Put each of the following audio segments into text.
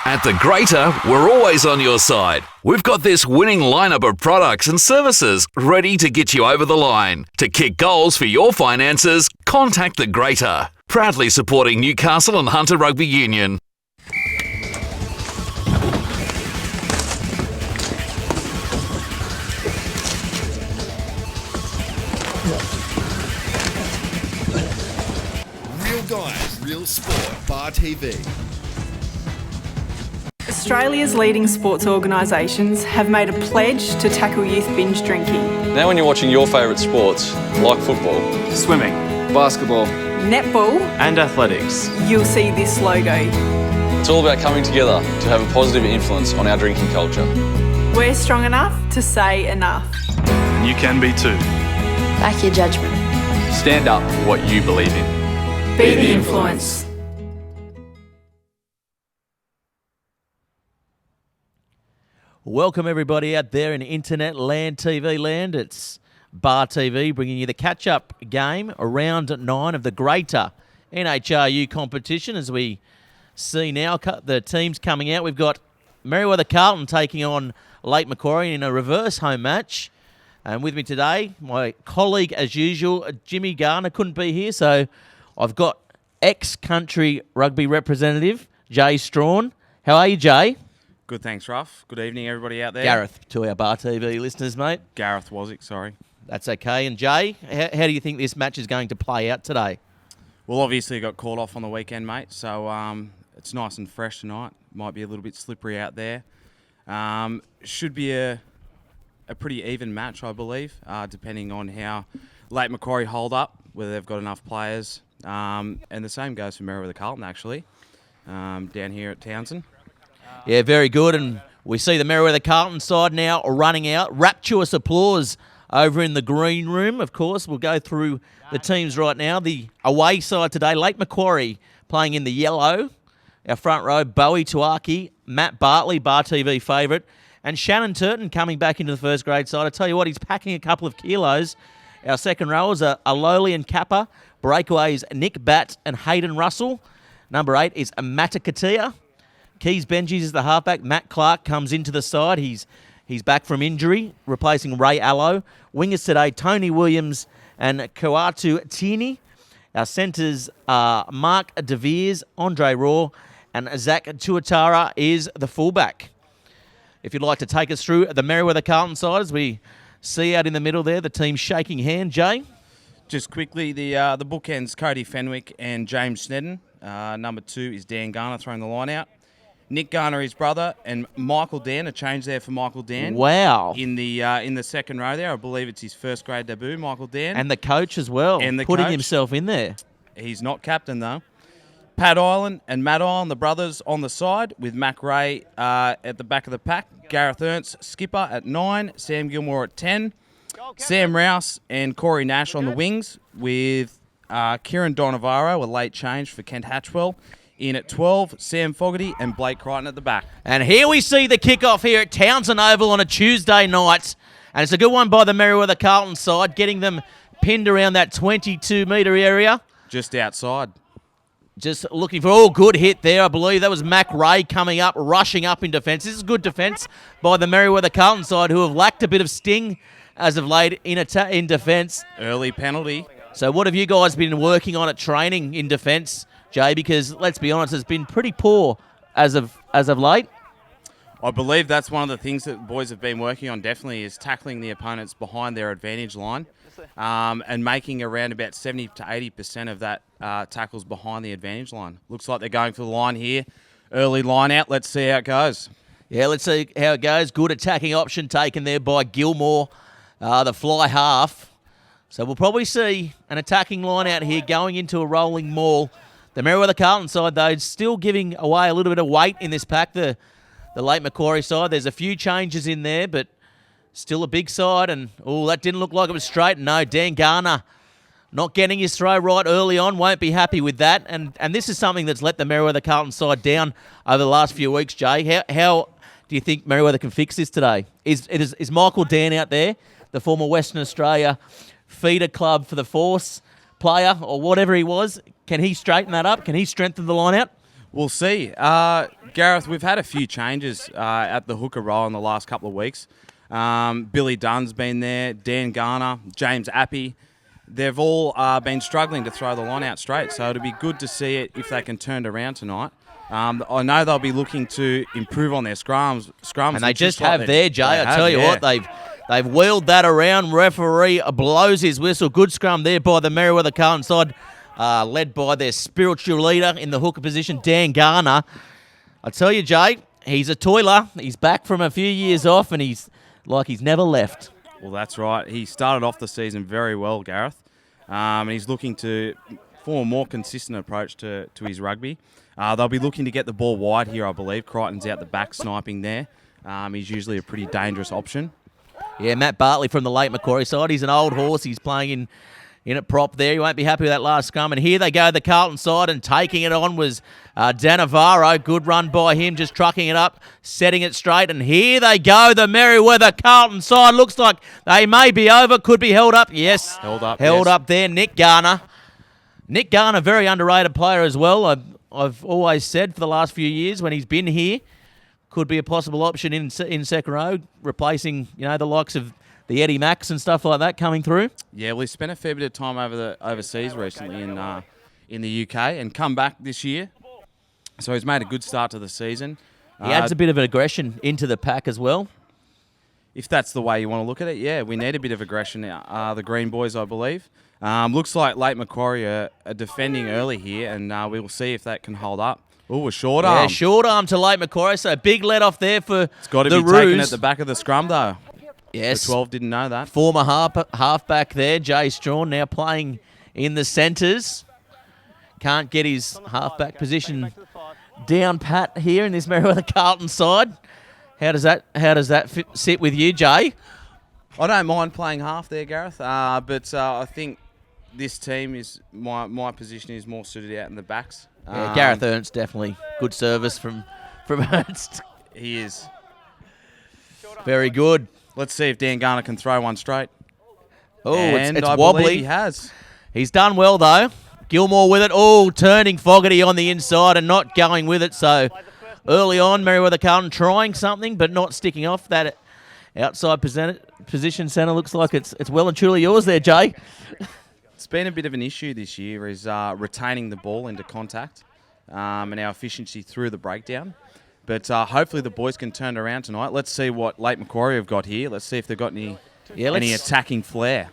At The Greater, we're always on your side. We've got this winning lineup of products and services ready to get you over the line. To kick goals for your finances, contact The Greater. Proudly supporting Newcastle and Hunter Rugby Union. Real guys, real sport. Bar TV. Australia's leading sports organisations have made a pledge to tackle youth binge drinking. Now when you're watching your favourite sports, like football, swimming, basketball, netball and athletics, you'll see this logo. It's all about coming together to have a positive influence on our drinking culture. We're strong enough to say enough. and you can be too. Back your judgment. Stand up for what you believe in. Be the influence. Welcome everybody out there in internet land, TV land. It's Bar TV bringing you the catch-up game, round 9 of the Greater NHRU competition. As we see now, the teams coming out. We've got Merewether Carlton taking on Lake Macquarie in a reverse home match. And with me today, my colleague as usual, Jimmy Garner, couldn't be here, so I've got ex-country rugby representative, Jay Strawn. How are you, Jay? Good, thanks, Ruff. Good evening, everybody out there. Gareth, to our Bar TV listeners, mate. Gareth Wozzick, sorry. That's okay. And Jay, how do you think this match is going to play out today? Well, obviously it got called off on the weekend, mate, so it's nice and fresh tonight. Might be a little bit slippery out there. Should be a pretty even match, I believe, depending on how Lake Macquarie hold up, whether they've got enough players. And the same goes for Merewether Carlton, actually, down here at Townsend. Yeah, very good. And we see the Merewether Carlton side now running out. Rapturous applause over in the green room. Of course, we'll go through the teams right now. The away side today, Lake Macquarie playing in the yellow. Our front row, Bowie Tuaki, Matt Bartley, Bar TV favourite, and Shannon Turton coming back into the first grade side. I tell you what, he's packing a couple of kilos. Our second rowers are Aloli and Kappa. Breakaways, Nick Batt and Hayden Russell. Number 8 is Matakatia. Keys Benjis is the halfback. Matt Clark comes into the side. He's back from injury, replacing Ray Allo. Wingers today, Tony Williams and Kawatu Tini. Our centres are Mark De Veers, Andre Raw, and Zach Tuatara is the fullback. If you'd like to take us through the Merewether Carlton side, as we see out in the middle there, the team shaking hand. Jay? Just quickly, the bookends, Cody Fenwick and James Snedden. Number 2 is Dan Garner throwing the line out. Nick Garner, his brother, and Michael Dan, a change there for Michael Dan. Wow. In the second row there, I believe it's his first grade debut, Michael Dan. And the coach as well, and putting coach. himself in there. He's not captain, though. Pat Island and Matt Island, the brothers, on the side, with Mac Ray at the back of the pack. Gareth Ernst, skipper, at 9. Sam Gilmore at 10. Sam Rouse and Corey Nash on the wings, with Kieran Donavaro, a late change for Kent Hatchwell. In at 12, Sam Fogarty and Blake Crichton at the back. And here we see the kickoff here at Townsend Oval on a Tuesday night. And it's a good one by the Merewether Carlton side, getting them pinned around that 22-metre area. Just outside. Just looking for, good hit there, I believe. That was Mac Ray coming up, rushing up in defence. This is good defence by the Merewether Carlton side, who have lacked a bit of sting as of late in defence. Early penalty. So what have you guys been working on at training in defence, Jay? Because let's be honest, it's been pretty poor as of late. I believe that's one of the things that boys have been working on, definitely, is tackling the opponents behind their advantage line and making around about 70 to 80% of that tackles behind the advantage line. Looks like they're going for the line here. Early line out. Let's see how it goes. Yeah, let's see how it goes. Good attacking option taken there by Gilmore, the fly half. So we'll probably see an attacking line out here going into a rolling maul. The Merewether Carlton side, though, still giving away a little bit of weight in this pack. The Lake Macquarie side, there's a few changes in there, but still a big side. And, that didn't look like it was straight. No, Dan Garner not getting his throw right early on. Won't be happy with that. And this is something that's let the Merewether Carlton side down over the last few weeks, Jay. How do you think Merewether can fix this today? Is Michael Dan out there, the former Western Australia feeder club for the Force player or whatever he was? Can he straighten that up? Can he strengthen the line out? We'll see. Gareth, we've had a few changes at the hooker role in the last couple of weeks. Billy Dunn's been there, Dan Garner, James Appy. They've all been struggling to throw the line out straight, so it'll be good to see it if they can turn it around tonight. I know they'll be looking to improve on their scrums, and they just have there, Jay. I tell you what, they've wheeled that around. Referee blows his whistle. Good scrum there by the Merewether Carlton side, led by their spiritual leader in the hooker position, Dan Garner. I tell you, Jay, he's a toiler. He's back from a few years off, and he's never left. Well, that's right. He started off the season very well, Gareth, and he's looking to form a more consistent approach to his rugby. They'll be looking to get the ball wide here, I believe. Crichton's out the back sniping there. He's usually a pretty dangerous option. Yeah, Matt Bartley from the late Macquarie side. He's an old horse. He's playing in at prop there. He won't be happy with that last scrum. And here they go, the Carlton side, and taking it on was Danavaro. Good run by him, just trucking it up, setting it straight. And here they go, the Merewether Carlton side. Looks like they may be over, could be held up. Yes, held up there. Nick Garner. Nick Garner, very underrated player as well. I've always said for the last few years when he's been here, could be a possible option in second row, replacing the likes of the Eddie Max and stuff like that coming through. Yeah, well, he spent a fair bit of time overseas recently in the UK and come back this year. So he's made a good start to the season. He adds a bit of an aggression into the pack as well. If that's the way you want to look at it, yeah, we need a bit of aggression now. The Green Boys, I believe. Looks like late Macquarie are defending early here, and we will see if that can hold up. Oh, a short arm. Yeah, short arm to late Macquarie, so big let off there for It's got to the be taken at the back of the scrum, though. Yes. The 12 didn't know that. Former halfback there, Jay Strawn, now playing in the centres. Can't get his halfback position down pat here in this Merewether Carlton side. How does that sit with you, Jay? I don't mind playing half there, Gareth, but I think this team is my position is more suited out in the backs. Yeah, Gareth Ernst, definitely good service from Ernst. He is. Very good. Let's see if Dan Garner can throw one straight. Oh, it's I wobbly. believe he has. He's done well, though. Gilmore with it. Oh, turning Fogarty on the inside and not going with it. So early on, Merewether Carlton trying something but not sticking off. That outside position centre looks like it's well and truly yours there, Jay. It's been a bit of an issue this year is retaining the ball into contact and our efficiency through the breakdown. But hopefully the boys can turn it around tonight. Let's see what late Macquarie have got here. Let's see if they've got any attacking flair.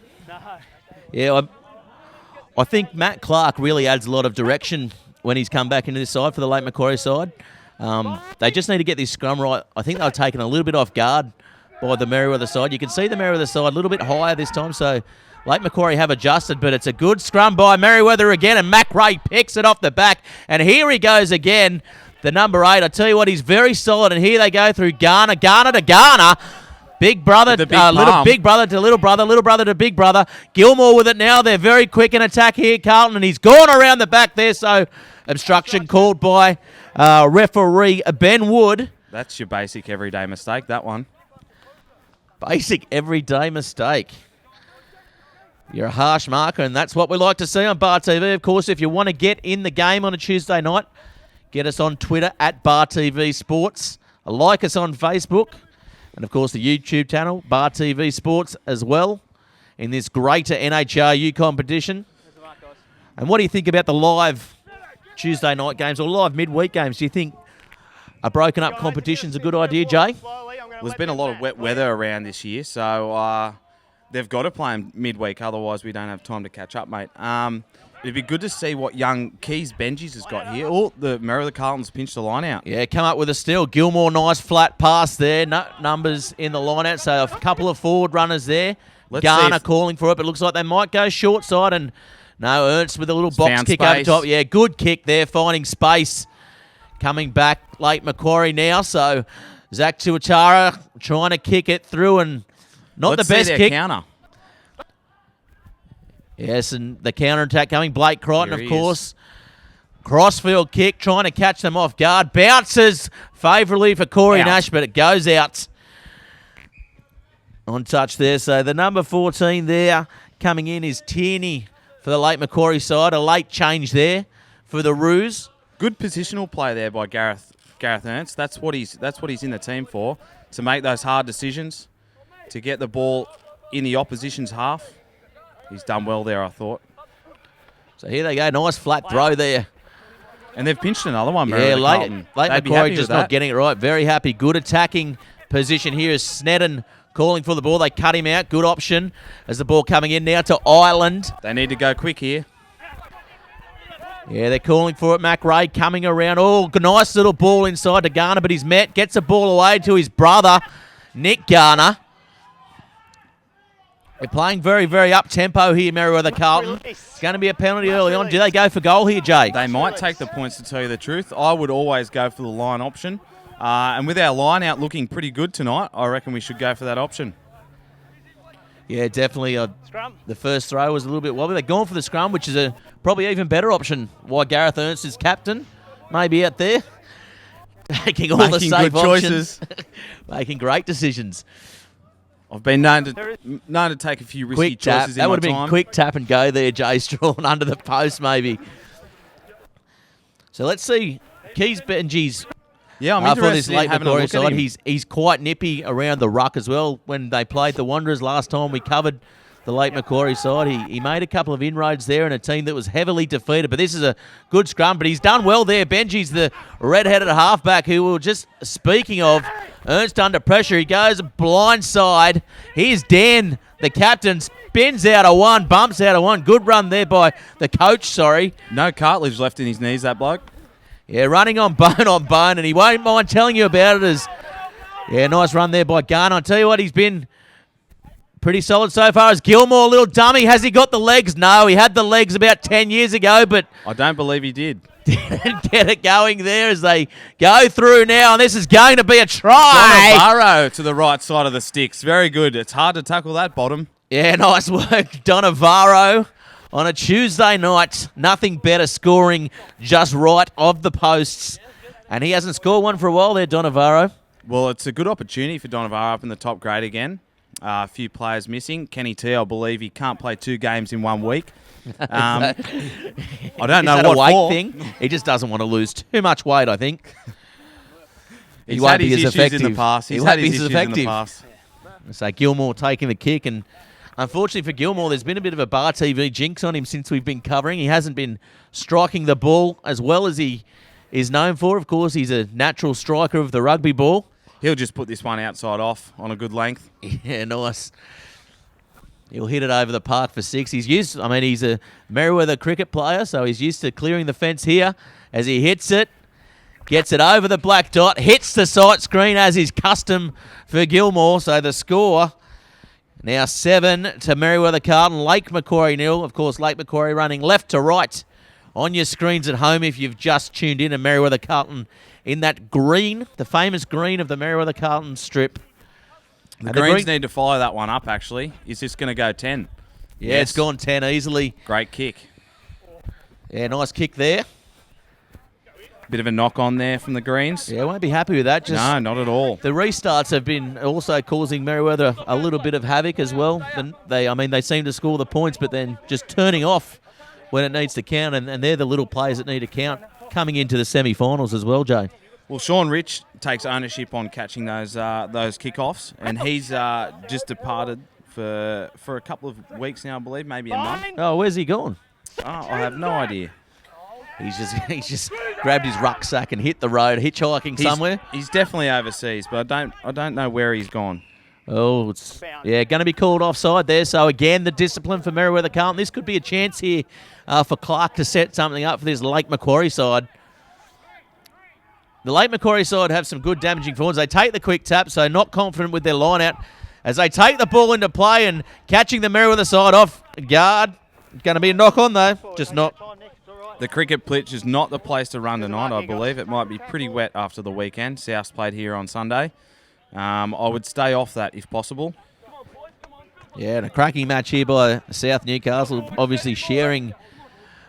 Yeah, I think Matt Clark really adds a lot of direction when he's come back into this side for the late Macquarie side. They just need to get this scrum right. I think they were taken a little bit off guard by the Merewether side. You can see the Merewether side a little bit higher this time, so late Macquarie have adjusted, but it's a good scrum by Merewether again, and Macquarie picks it off the back. And here he goes again, the number 8. I tell you what, he's very solid, and here they go through Garner to Garner. Big brother, little big brother to little brother to big brother. Gilmore with it now. They're very quick in attack here, Carlton, and he's gone around the back there, so obstruction called by referee Ben Wood. That's your basic everyday mistake, that one. Basic everyday mistake. You're a harsh marker, and that's what we like to see on Bar TV. Of course, if you want to get in the game on a Tuesday night, get us on Twitter at Bar TV Sports. Like us on Facebook. And, of course, the YouTube channel, Bar TV Sports, as well, in this greater NHRU competition. And what do you think about the live Tuesday night games or live midweek games? Do you think a broken up competition's a good idea, Jay? Well, there's been a lot of wet weather around this year, so they've got to play them midweek, otherwise we don't have time to catch up, mate. It'd be good to see what young Keys Benjis has got here. Oh, the Merewether Carlton's pinched the line out. Yeah, come up with a steal. Gilmore, nice flat pass there. No numbers in the line out, so a couple of forward runners there. Garner calling for it, but it looks like they might go short side. And no, Ernst with a little box kick over top. Yeah, good kick there, finding space. Coming back late Macquarie now, so Zach Tuatara trying to kick it through and not the best kick. Counter. Yes, and the counter-attack coming. Blake Crichton, of course. Crossfield kick, trying to catch them off guard. Bounces favourably for Corey Nash, but it goes out. On touch there. So the number 14 there coming in is Tierney for the late Macquarie side. A late change there for the Roos. Good positional play there by Gareth Ernst. That's what he's in the team for, to make those hard decisions, to get the ball in the opposition's half. He's done well there, I thought. So here they go. Nice flat throw there. And they've pinched another one, Yeah, Merewether late Carlton. Macquarie They'd be happy just with not that. getting it right. Very happy. Good attacking position here is Sneddon calling for the ball. They cut him out. Good option as the ball coming in now to Ireland. They need to go quick here. Yeah, they're calling for it. Macquarie coming around. Oh, nice little ball inside to Garner, but he's met. Gets the ball away to his brother, Nick Garner. They're playing very, very up-tempo here, Merewether Carlton. It's going to be a penalty early on. Do they go for goal here, Jay? They might take the points, to tell you the truth. I would always go for the line option. And with our line out looking pretty good tonight, I reckon we should go for that option. Yeah, definitely. The first throw was a little bit wobbly. They're going for the scrum, which is a probably even better option. Why Gareth Ernst is captain, maybe out there. Making all the safe good choices. Making great decisions. I've been known to take a few risky Quick tap. choices in That my would have been time. quick tap and go there, Jay Strawn, under the post maybe. So let's see. Keys Benji's Yeah, I'm for interested this in late having a Macquarie look at side. him. He's quite nippy around the ruck as well. When they played the Wanderers last time, we covered the late Macquarie side. He made a couple of inroads there in a team that was heavily defeated. But this is a good scrum. But he's done well there. Benji's the red-headed halfback who we were just speaking of. Ernst under pressure. He goes blind side. Here's Dan, the captain, spins out of one, bumps out of one. Good run there by the coach, sorry. No cartilage left in his knees, that bloke. Yeah, running on bone, and he won't mind telling you about it as... Yeah, nice run there by Garner. I'll tell you what, he's been pretty solid so far. As Gilmore, little dummy, has he got the legs? No, he had the legs about 10 years ago, but I don't believe he did. didn't get it going there as they go through now, and this is going to be a try. Donavarro to the right side of the sticks. Very good. It's hard to tackle that bottom. Yeah, nice work, Donavarro. On a Tuesday night, nothing better scoring just right of the posts. And he hasn't scored one for a while there, Donavarro. Well, it's a good opportunity for Donavarro up in the top grade again. A few players missing. Kenny T, I believe he can't play 2 games in 1 week. I don't know Is that what a weight for. thing? He just doesn't want to lose too much weight, I think. He's had his issues in the past. He He's won't had be his as issues in the effective. past. So Gilmore taking the kick, and unfortunately for Gilmore, there's been a bit of a Bar TV jinx on him since we've been covering. He hasn't been striking the ball as well as he is known for. Of course, he's a natural striker of the rugby ball. He'll just put this one outside off on a good length. Yeah, nice. He'll hit it over the park for 6. He's a Merewether cricket player, so he's used to clearing the fence here as he hits it. Gets it over the black dot, hits the sight screen as is custom for Gilmore. So the score now 7 to Merewether Carlton. Lake Macquarie 0. Of course, Lake Macquarie running left to right on your screens at home if you've just tuned in. And Merewether Carlton in that green, the famous green of the Merewether Carlton strip. The Greens need to follow that one up, actually. Is this going to go 10? Yeah, Yes. It's gone 10 easily. Great kick. Yeah, nice kick there. Bit of a knock on there from the Greens. Yeah, won't be happy with that. Just No, not at all. the restarts have been also causing Merewether a little bit of havoc as well. They seem to score the points, but then just turning off when it needs to count, and they're the little players that need to count coming into the semi-finals as well, Jay. Well, Sean Rich takes ownership on catching those kickoffs, and he's just departed for a couple of weeks now, I believe, maybe a month. Oh, where's he gone? Oh, I have no idea. He's just grabbed his rucksack and hit the road, hitchhiking somewhere. He's definitely overseas, but I don't know where he's gone. Oh, it's going to be called offside there. So again, the discipline for Merewether Carlton. This could be a chance here for Clark to set something up for this Lake Macquarie side. The Lake Macquarie side have some good damaging forwards. They take the quick tap, so not confident with their line out. As they take the ball into play and catching the Merewether side off guard. Going to be a knock on though, just not. The cricket pitch is not the place to run tonight, I believe. It might be pretty wet after the weekend. South's played here on Sunday. I would stay off that if possible. Yeah, and a cracking match here by South Newcastle, obviously sharing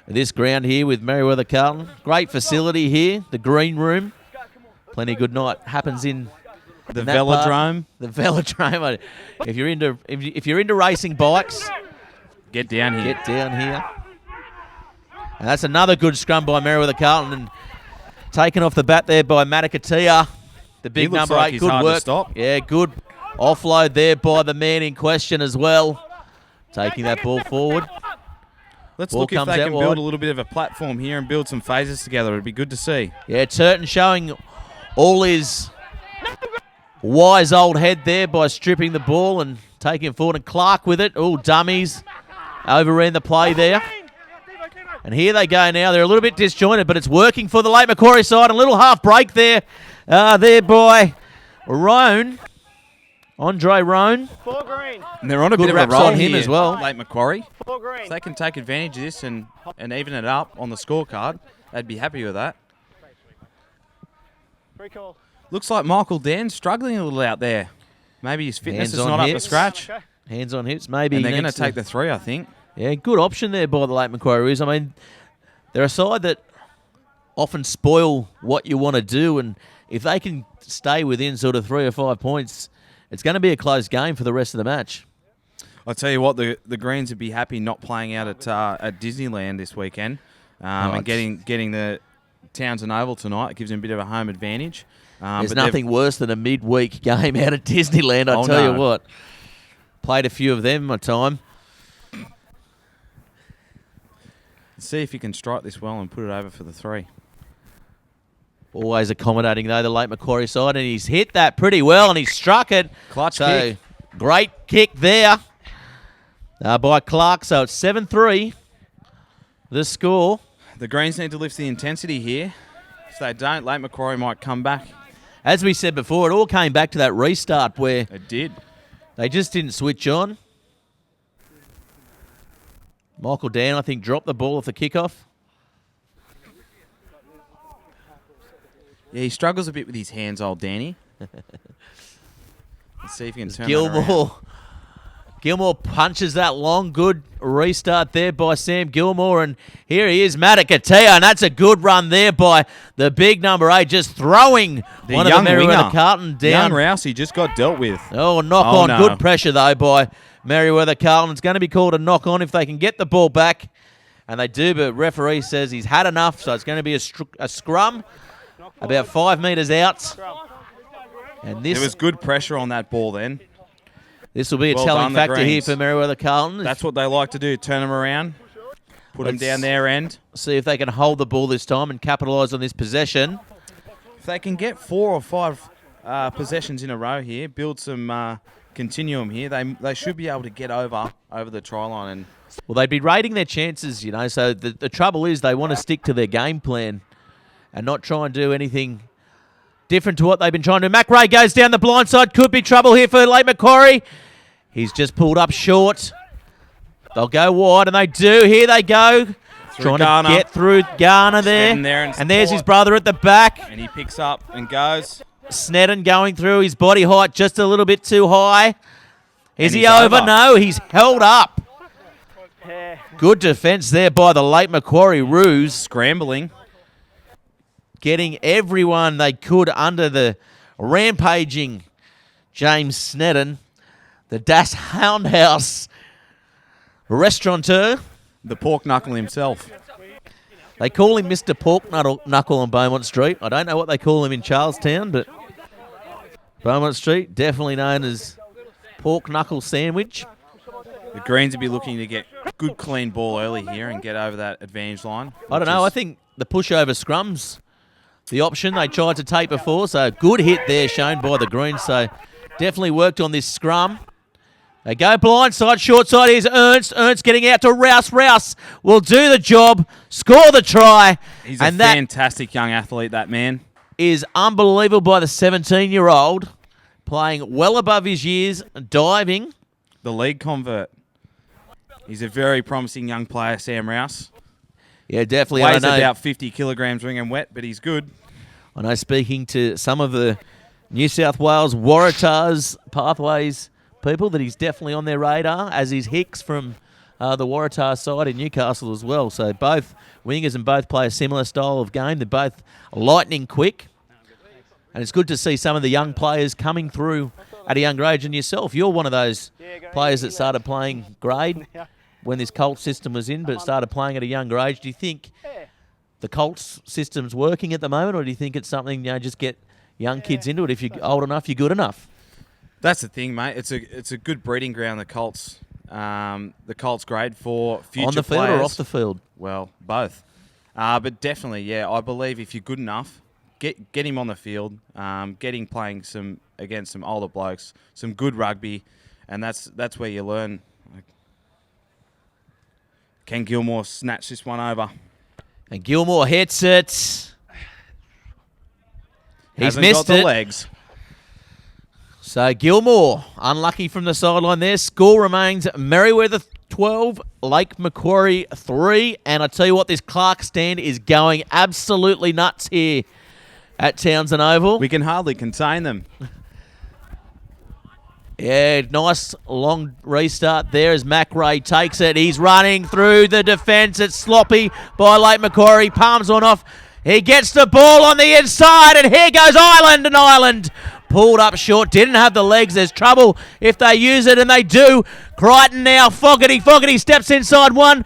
this ground here with Merewether Carlton. Great facility here, the green room. Plenty good night happens in The that part. velodrome. The velodrome. If you're into racing bikes, Get down here. get down here. And that's another good scrum by Merewether Carlton, and Taken off the bat there by Matakatia. The big looks number like 8. he's Good hard to work. stop. Yeah, good offload there by the man in question as well. Taking that ball forward. Let's Ball look if comes they out can wide. build a little bit of a platform here and build some phases together. It'd be good to see. Yeah, Turton showing all his wise old head there by stripping the ball and taking it forward. And Clark with it. Oh, dummies. Overran the play there. And here they go now. They're a little bit disjointed, but it's working for the late Macquarie side. A little half break there. There by Roan. Andre Roan. And they're on a Good bit of a raps roll on him here, as well. Late Macquarie. If they can take advantage of this and even it up on the scorecard, they'd be happy with that. Looks like Michael Dan's struggling a little out there. Maybe his fitness Hands is on not up to hips. scratch. Hands on hips, maybe. And they're he going to needs take the 3, I think. Yeah, good option there by the late Macquarie Roos. I mean, they're a side that often spoil what you want to do, and if they can stay within sort of 3 or 5 points, it's going to be a close game for the rest of the match. I'll tell you what, the Greens would be happy not playing out at Disneyland this weekend and getting the Townsend Oval tonight. It gives them a bit of a home advantage. There's but nothing worse than a midweek game out at Disneyland, I tell you what. Played a few of them in my time. See if he can strike this well and put it over for the 3. Always accommodating, though, the late Macquarie side, and he's hit that pretty well, and he's struck it. Clutch kick. Great kick there by Clark, so it's 7-3, the score. The Greens need to lift the intensity here. If they don't, late Macquarie might come back. As we said before, it all came back to that restart where It did. they just didn't switch on. Michael Dan, I think, dropped the ball off the kickoff. Yeah, he struggles a bit with his hands, old Danny. Let's see if he can turn that around. Gilmore punches that long, good restart there by Sam Gilmore, and here he is, Matakatia, and that's a good run there by the big number 8, just throwing one of the Merewether Carlton down. Young Rousey just got dealt with. Oh, knock on. No. Good pressure, though, by Merewether Carlton. It's going to be called a knock on if they can get the ball back, and they do, but referee says he's had enough, so it's going to be a scrum about 5 metres out. And There was good pressure on that ball then. This will be a Well telling done, the factor here Greens. for Merewether Carlton. That's what they like to do, turn them around, put them Let's down their end. see if they can hold the ball this time and capitalise on this possession. If they can get 4 or 5 possessions in a row here, build some continuum here, they should be able to get over the try line. And Well, they'd be rating their chances, you know, so the trouble is they want to stick to their game plan and not try and do anything different to what they've been trying to do. Macquarie goes down the blind side. Could be trouble here for late Macquarie. He's just pulled up short. They'll go wide, and they do. Here they go. Trying Garner. to get through Garner there. Snedden there And there's his brother at the back. and he picks up and goes. Snedden going through, his body height just a little bit too high. Is And he he's over? over. No, he's held up. Good defence there by the late Macquarie Roos, Scrambling. getting everyone they could under the rampaging James Snedden, the Das Houndhouse restaurateur. The pork knuckle himself. They call him Mr. Pork Knuckle on Beaumont Street. I don't know what they call him in Charlestown, but Beaumont Street, definitely known as Pork Knuckle Sandwich. The Greens would be looking to get good clean ball early here and get over that advantage line. I don't know. I think the pushover scrums, the option they tried to take before, so good hit there shown by the Greens. So definitely worked on this scrum. They go blind side, short side. Here's Ernst. Ernst getting out to Rouse. Rouse will do the job, score the try. He's a and that fantastic young athlete, that man. is unbelievable by the 17-year-old, playing well above his years, diving. The league convert. He's a very promising young player, Sam Rouse. Yeah, definitely. Weighs I know. about 50 kilograms ring and wet, but he's good. I know, speaking to some of the New South Wales Waratahs Pathways people, that he's definitely on their radar, as is Hicks from the Waratah side in Newcastle as well. So both wingers and both play a similar style of game. They're both lightning quick. And it's good to see some of the young players coming through at a younger age. And yourself, you're one of those players that started playing grade when this Colt system was in, but started playing at a younger age. Do you think the Colts system's working at the moment, or do you think it's something, just get young kids into it? If you're old enough, you're good enough. That's the thing, mate. It's a good breeding ground, the Colts. The Colts grade for future On the field players. or off the field? Well, both. But definitely, yeah, I believe if you're good enough, get him on the field, get him playing against some older blokes, some good rugby, and that's where you learn. Can Gilmore snatch this one over? And Gilmore hits it. He's Hasn't missed got the it. legs. So Gilmore, unlucky from the sideline there. Score remains Merewether 12, Lake Macquarie 3. And I tell you what, this Clark stand is going absolutely nuts here at Townsend Oval. We can hardly contain them. Yeah, nice long restart there as Macquarie takes it. He's running through the defence. It's sloppy by Lake Macquarie. Palms one off. He gets the ball on the inside, and here goes Ireland, and Ireland pulled up short. Didn't have the legs. There's trouble if they use it, and they do. Crichton now. Fogarty steps inside one.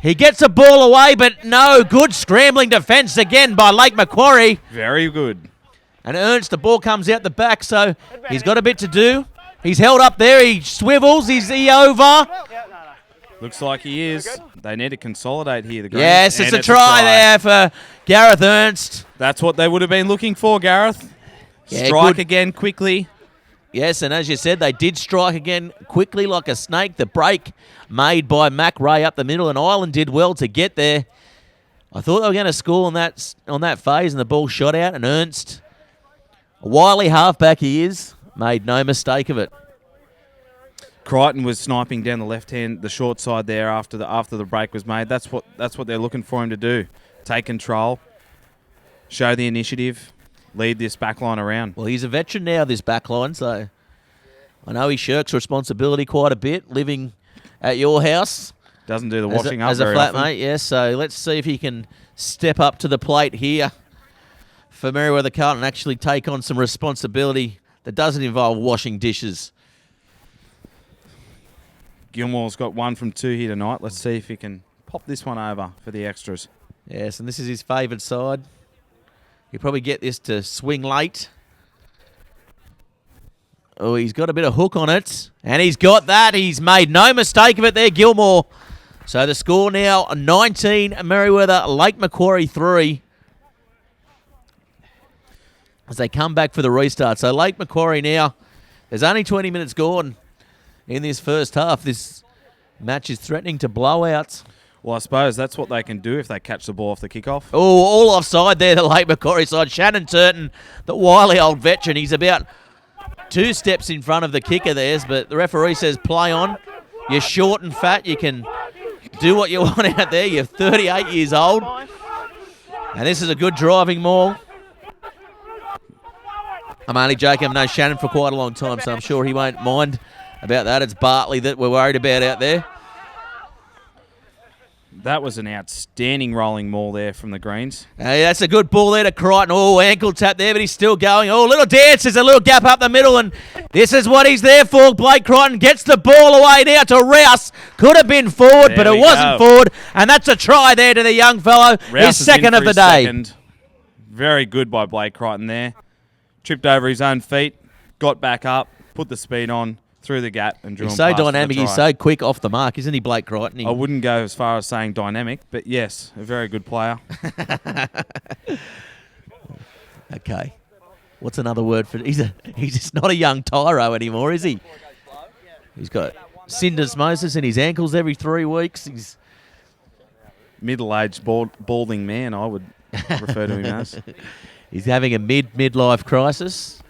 He gets the ball away, but no. Good scrambling defence again by Lake Macquarie. Very good. And Ernst, the ball comes out the back, so he's got a bit to do. He's held up there. He swivels. Is he over? Looks like he is. They need to consolidate here. The Greens. Yes, And it's a try there for Gareth Ernst. That's what they would have been looking for, Gareth. Yeah, Strike good. again quickly. Yes, and as you said, they did strike again quickly like a snake. The break made by Macquarie up the middle, and Ireland did well to get there. I thought they were going to score on that phase, and the ball shot out, and Ernst, a wily halfback he is, made no mistake of it. Crichton was sniping down the short side there after the break was made. That's what they're looking for him to do. Take control, show the initiative, lead this backline around. Well, he's a veteran now, this backline, so I know he shirks responsibility quite a bit, living at your house. Doesn't do the washing up as a very flatmate, often. yes. So let's see if he can step up to the plate here for Merewether Carlton and actually take on some responsibility that doesn't involve washing dishes. Gilmore's got 1 from 2 here tonight. Let's see if he can pop this one over for the extras. Yes, and this is his favoured side. He'll probably get this to swing late. Oh, he's got a bit of hook on it. And he's got that. He's made no mistake of it there, Gilmore. So the score now, 19, Merewether, Lake Macquarie 3. As they come back for the restart. So Lake Macquarie now, there's only 20 minutes gone in this first half. This match is threatening to blow out. Well, I suppose that's what they can do if they catch the ball off the kickoff. Oh, all offside there, the Lake Macquarie side. Shannon Turton, the wily old veteran. He's about 2 steps in front of the kicker there, but the referee says play on. You're short and fat. You can do what you want out there. You're 38 years old. And this is a good driving maul. I'm only joking. I've known Shannon for quite a long time, so I'm sure he won't mind about that. It's Bartley that we're worried about out there. That was an outstanding rolling maul there from the Greens. Hey, that's a good ball there to Crichton. Oh, ankle tap there, but he's still going. Oh, little dance. There's a little gap up the middle, and this is what he's there for. Blake Crichton gets the ball away now to Rouse. Could have been forward, but it wasn't forward, and that's a try there to the young fellow. Rouse His second of the day. Second. Very good by Blake Crichton there. Tripped over his own feet, got back up, put the speed on, through the gap, and drew He's him so past for the dynamic. He's try. so quick off the mark, isn't he, Blake Crichton? I wouldn't go as far as saying dynamic, but yes, a very good player. Okay. What's another word for he's just not a young tyro anymore, is he? He's got syndesmosis in his ankles every 3 weeks. He's Middle-aged, balding man, I would refer to him as. He's having a midlife crisis.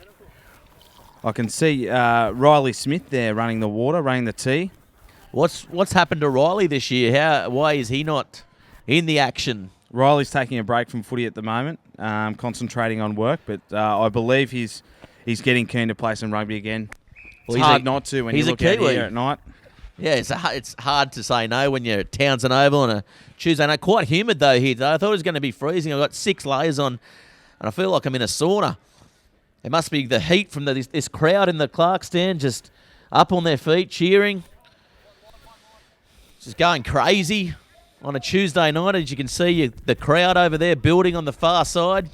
I can see Riley Smith there running the water, running the tee. What's happened to Riley this year? Why is he not in the action? Riley's taking a break from footy at the moment, concentrating on work, but I believe he's getting keen to play some rugby again. Well, It's hard not to when you he's a look out Kiwi. here at night. Yeah, it's hard to say no when you're at Townsend Oval on a Tuesday night. Quite humid though here. I thought it was going to be freezing. I've got 6 layers on, and I feel like I'm in a sauna. It must be the heat from this crowd in the Clark stand, just up on their feet, cheering, just going crazy. on a Tuesday night. As you can see, the crowd over there building on the far side.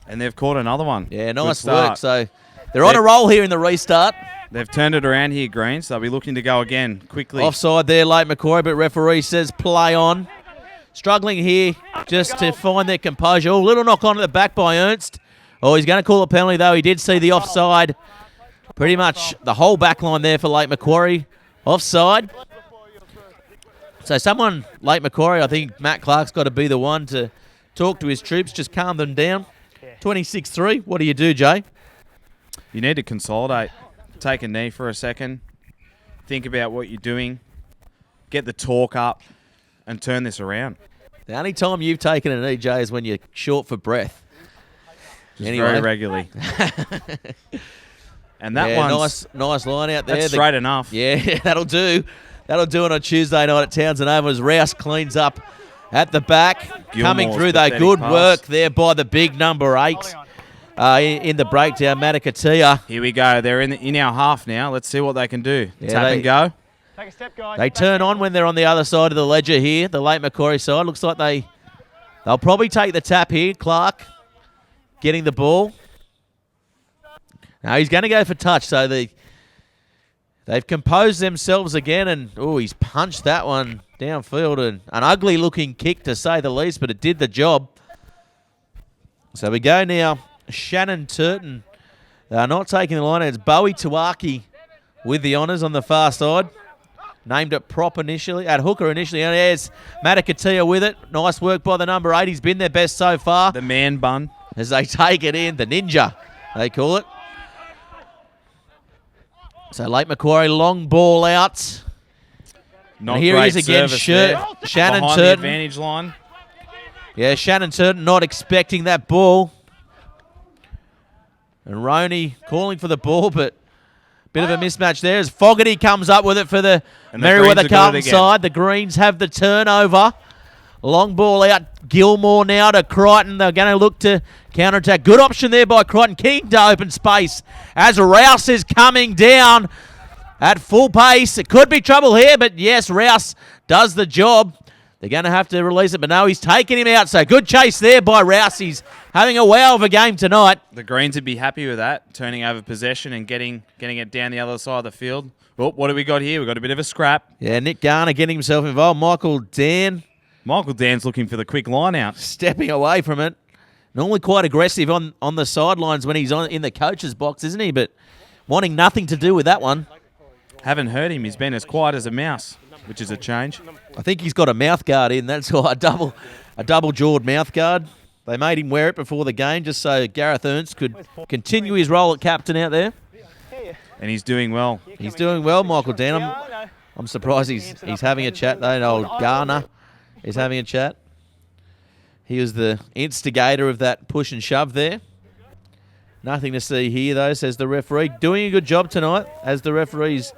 And they've caught another one. Yeah, Good nice start. work. So they're on a roll here in the restart. They've turned it around here, Greens. They'll be looking to go again quickly. Offside there, late Macquarie, but referee says play on. Struggling here just to find their composure. Oh, little knock on at the back by Ernst. Oh, he's going to call a penalty, though. He did see the offside. Pretty much the whole back line there for late Macquarie. Offside. So someone, late Macquarie, I think Matt Clark's got to be the one to talk to his troops, just calm them down. 26-3. What do you do, Jay? You need to consolidate. Take a knee for a second. Think about what you're doing. Get the talk up and turn this around. The only time you've taken a knee, Jay, is when you're short for breath. Just very regularly. And that one's nice line out there. That's straight enough. Yeah, that'll do. That'll do it on Tuesday night at Townsend Oval as Rouse cleans up at the back. Coming through, though. Good work there by the big number 8 in the breakdown, Matakatia. Here we go. They're in our half now. Let's see what they can do. Tap and go. Take a step, guys. They turn on when they're on the other side of the ledger here, the late Macquarie side. Looks like they'll probably take the tap here. Clark getting the ball. Now he's going to go for touch, so they've composed themselves again, and he's punched that one downfield, and an ugly-looking kick to say the least, but it did the job. So we go now. Shannon Turton not taking the line. It's Bowie Tuaki with the honours on the far side. Named it prop initially, at hooker initially. And there's Matakatia with it. Nice work by the number 8. He's been their best so far. The man bun. As they take it in, the ninja, they call it. So late Macquarie, long ball out. Not and here he is again, Shannon Behind Turton. the advantage line. Yeah, Shannon Turton not expecting that ball. And Roney calling for the ball, but bit of a mismatch there as Fogarty comes up with it for the Merewether Carlton side. The Greens have the turnover. Long ball out. Gilmore now to Crichton. They're going to look to counter-attack. Good option there by Crichton. King to open space as Rouse is coming down at full pace. It could be trouble here, but yes, Rouse does the job. They're going to have to release it, but no, he's taking him out. So good chase there by Rouse. He's having a wow of a game tonight. The Greens would be happy with that, turning over possession and getting it down the other side of the field. Oh, what do we got here? We've got a bit of a scrap. Yeah, Nick Garner getting himself involved. Michael Dan's looking for the quick line out. Stepping away from it. Normally quite aggressive on the sidelines when he's in the coach's box, isn't he? But wanting nothing to do with that one. Haven't heard him. He's been as quiet as a mouse, which is a change. I think he's got a mouth guard in. That's why a double-jawed mouth guard. They made him wear it before the game just so Gareth Ernst could continue his role at captain out there. And he's doing well. He's doing well, Michael Dan. I'm surprised he's having a chat, though. Old Garner is having a chat. He was the instigator of that push and shove there. Nothing to see here, though, says the referee. Doing a good job tonight, as the referee's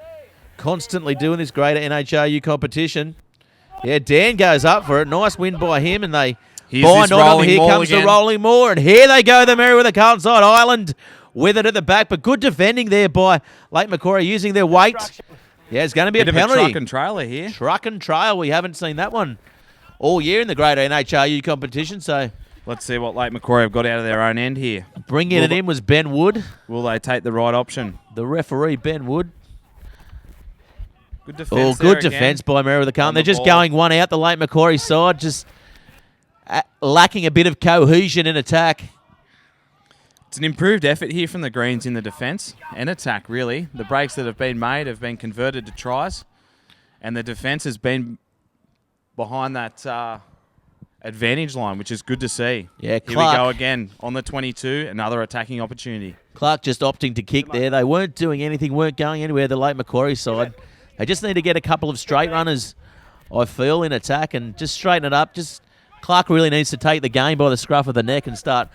constantly doing this greater NHRU competition. Yeah, Dan goes up for it. Nice win by him, and they bind on him. Here comes the rolling more, and here they go, the Merewether Carlton side. Island with it at the back, but good defending there by late Macquarie using their weight. Yeah, it's going to be a penalty. Truck and trailer here. Truck and trail. We haven't seen that one all year in the greater NHRU competition, so let's see what late Macquarie have got out of their own end here. Bringing it in was Ben Wood. Will they take the right option? The referee, Ben Wood. Good defence. Good defence by Merewether Carlton. They're just going one out, the late Macquarie side, just lacking a bit of cohesion in attack. It's an improved effort here from the Greens in the defence and attack, really. The breaks that have been made have been converted to tries, and the defence has been behind that advantage line, which is good to see. Yeah, Here we go again on the 22, another attacking opportunity. Clark just opting to kick there. They weren't doing anything, weren't going anywhere, the late Macquarie side. They just need to get a couple of straight runners, I feel, in attack and just straighten it up. Clark really needs to take the game by the scruff of the neck and start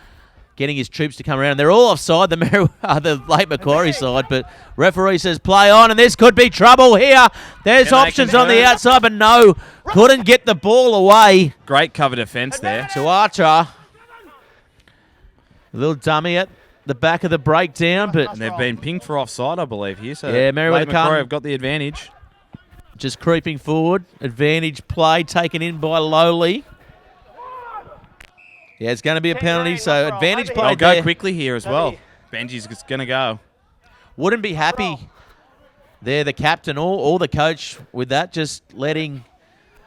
getting his troops to come around. They're all offside, the late Macquarie side, but referee says play on, and this could be trouble here. There's options on the outside, but no, couldn't get the ball away. Great cover defence there. Tuatra. A little dummy at the back of the breakdown, but and they've been pinged for offside, I believe, here. So yeah, Merewether Macquarie have got the advantage. just creeping forward. Advantage play taken in by Lowly. Yeah, it's going to be a penalty, so advantage play I'll go there. quickly here as well. Benji's going to go. Wouldn't be happy there, the captain or the coach, with that, just letting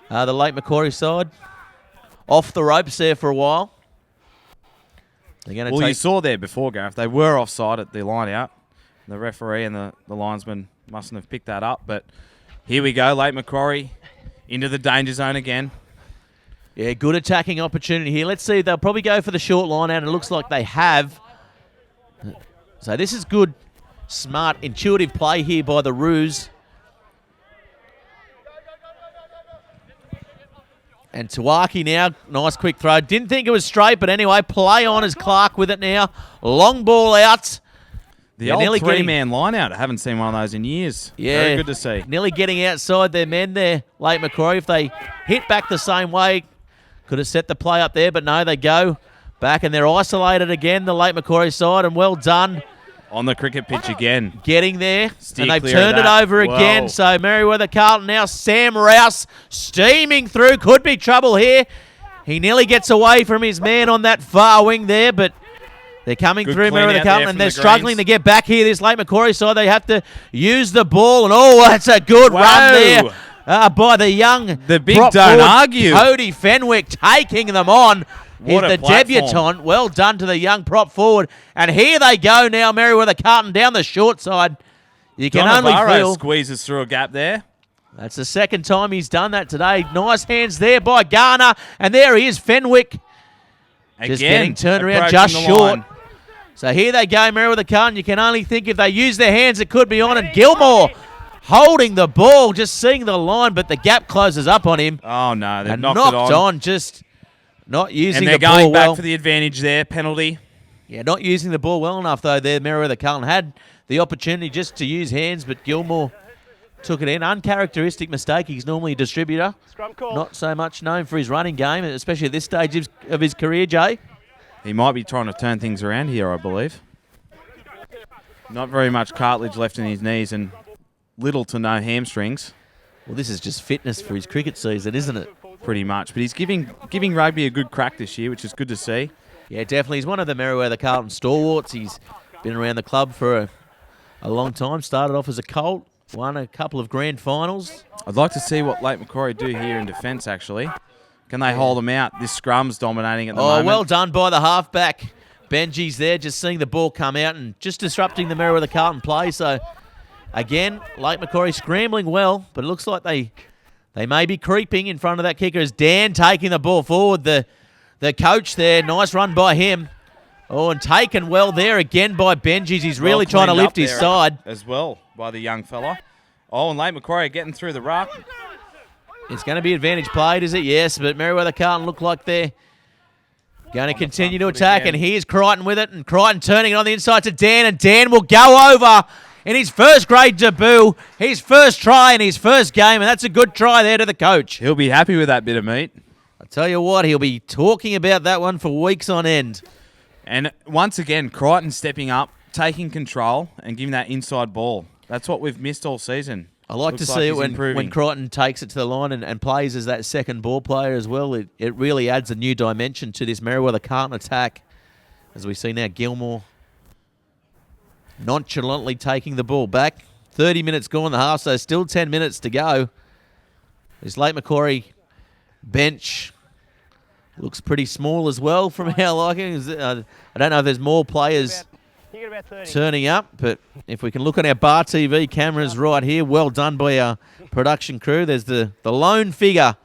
the Lake Macquarie side off the ropes there for a while. They're going to Well, you saw there before, Gareth, they were offside at the line out. The referee and the linesman mustn't have picked that up, but here we go, Lake Macquarie into the danger zone again. Yeah, good attacking opportunity here. Let's see, they'll probably go for the short line out, and it looks like they have. So this is good, smart, intuitive play here by the Roos. And Tawaki now, nice quick throw. Didn't think it was straight, but anyway, play on as Clark with it now. Long ball out. The old three-man line out. I haven't seen one of those in years. Yeah. Very good to see. Nearly getting outside their men there, Lake Macquarie. If they hit back the same way, could have set the play up there, but no, they go back and they're isolated again, the Lake Macquarie side, and well done. On the cricket pitch again. Getting there, Steer and they've clear turned of it that. over again. Whoa. So Merewether Carlton now, Sam Rouse steaming through. Could be trouble here. He nearly gets away from his man on that far wing there, but they're coming Good through clean Merewether out Carlton, there and from they're the struggling Greens. to get back here. This Lake Macquarie side, they have to use the ball, and that's a good Whoa. run there by the young The big prop don't forward, argue. Cody Fenwick taking them on. He's What a the platform. debutant. Well done to the young prop forward. And here they go now, Merewether Carlton down the short side. You can Don only Navarro feel. squeezes through a gap there. That's the second time he's done that today. Nice hands there by Garner. And there he is, Fenwick. Just getting turned around approaching just the short. line. So here they go, Merewether Carlton. You can only think if they use their hands, it could be on. And Gilmore holding the ball, just seeing the line, but the gap closes up on him. Oh, no, they've And knocked knocked it on, just not using And they're the ball going back well. for the advantage there, penalty. Yeah, not using the ball well enough, though, there. Merewether Carlton had the opportunity just to use hands, but Gilmore took it in. Uncharacteristic mistake. He's normally a distributor. Not so much known for his running game, especially at this stage of his career, Jay. He might be trying to turn things around here, I believe. Not very much cartilage left in his knees and little to no hamstrings, Well, this is just fitness for his cricket season, isn't it? pretty much. But he's giving rugby a good crack this year, which is good to see. Yeah, definitely. He's one of the Merewether Carlton stalwarts. He's been around the club for a long time. Started off as a Colt, won a couple of grand finals. I'd like to see what Lake Macquarie do here in defence, actually. Can they hold them out? This scrum's dominating at the moment. Well done by the halfback. Benji's there, just seeing the ball come out and just disrupting the Merewether Carlton play. So, again, Lake Macquarie scrambling well, but it looks like they may be creeping in front of that kicker as Dan taking the ball forward. The coach there, nice run by him. Oh, and taken well there again by Benji's. He's really Well trying to cleaned lift up his there side. as well by the young fella. Oh, and Lake Macquarie getting through the ruck. It's going to be advantage played, is it? Yes, but Merewether Carlton look like they're going to continue to attack. again. And here's Crichton with it, and Crichton turning it on the inside to Dan, and Dan will go over in his first grade debut, his first try in his first game, and that's a good try there to the coach. He'll be happy with that bit of meat. I tell you what, he'll be talking about that one for weeks on end. And once again, Crichton stepping up, taking control, and giving that inside ball. That's what we've missed all season. I like Looks to see it he's when improving. Crichton takes it to the line and plays as that second ball player as well. It really adds a new dimension to this Merewether Carlton attack. As we see now, Gilmore nonchalantly taking the ball back. 30 minutes gone in the half, so still 10 minutes to go. This Lake Macquarie bench looks pretty small as well from our liking. I don't know if there's more players turning up, but if we can look at our Bar TV cameras right here, well done by our production crew. There's the lone figure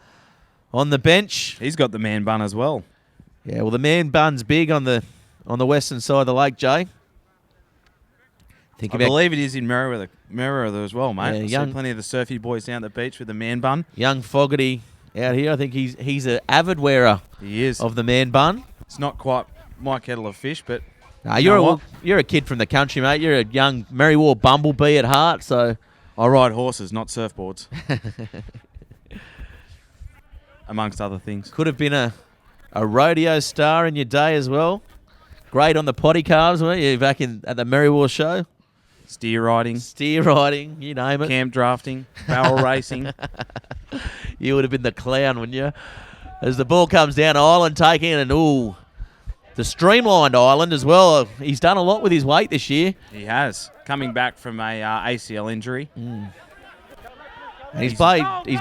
on the bench. He's got the man bun as well. Yeah, well, the man bun's big on the western side of the lake, Jay. I believe it is in Merewether as well, mate. Yeah, I see plenty of the surfy boys down at the beach with the man bun. Young Fogarty out here. I think he's an avid wearer He is. of the man bun. It's not quite my kettle of fish, but Nah, You know what? you're a kid from the country, mate. You're a young Merewether bumblebee at heart, so I ride horses, not surfboards. Amongst other things. could have been a rodeo star in your day as well. Great on the potty calves, weren't you, back at the Merewether show? steer riding, you name it. camp drafting, barrel racing. You would have been the clown, wouldn't you? As the ball comes down, Ireland taking it, and the streamlined Ireland as well. He's done a lot with his weight this year. He has, coming back from a ACL injury. And he's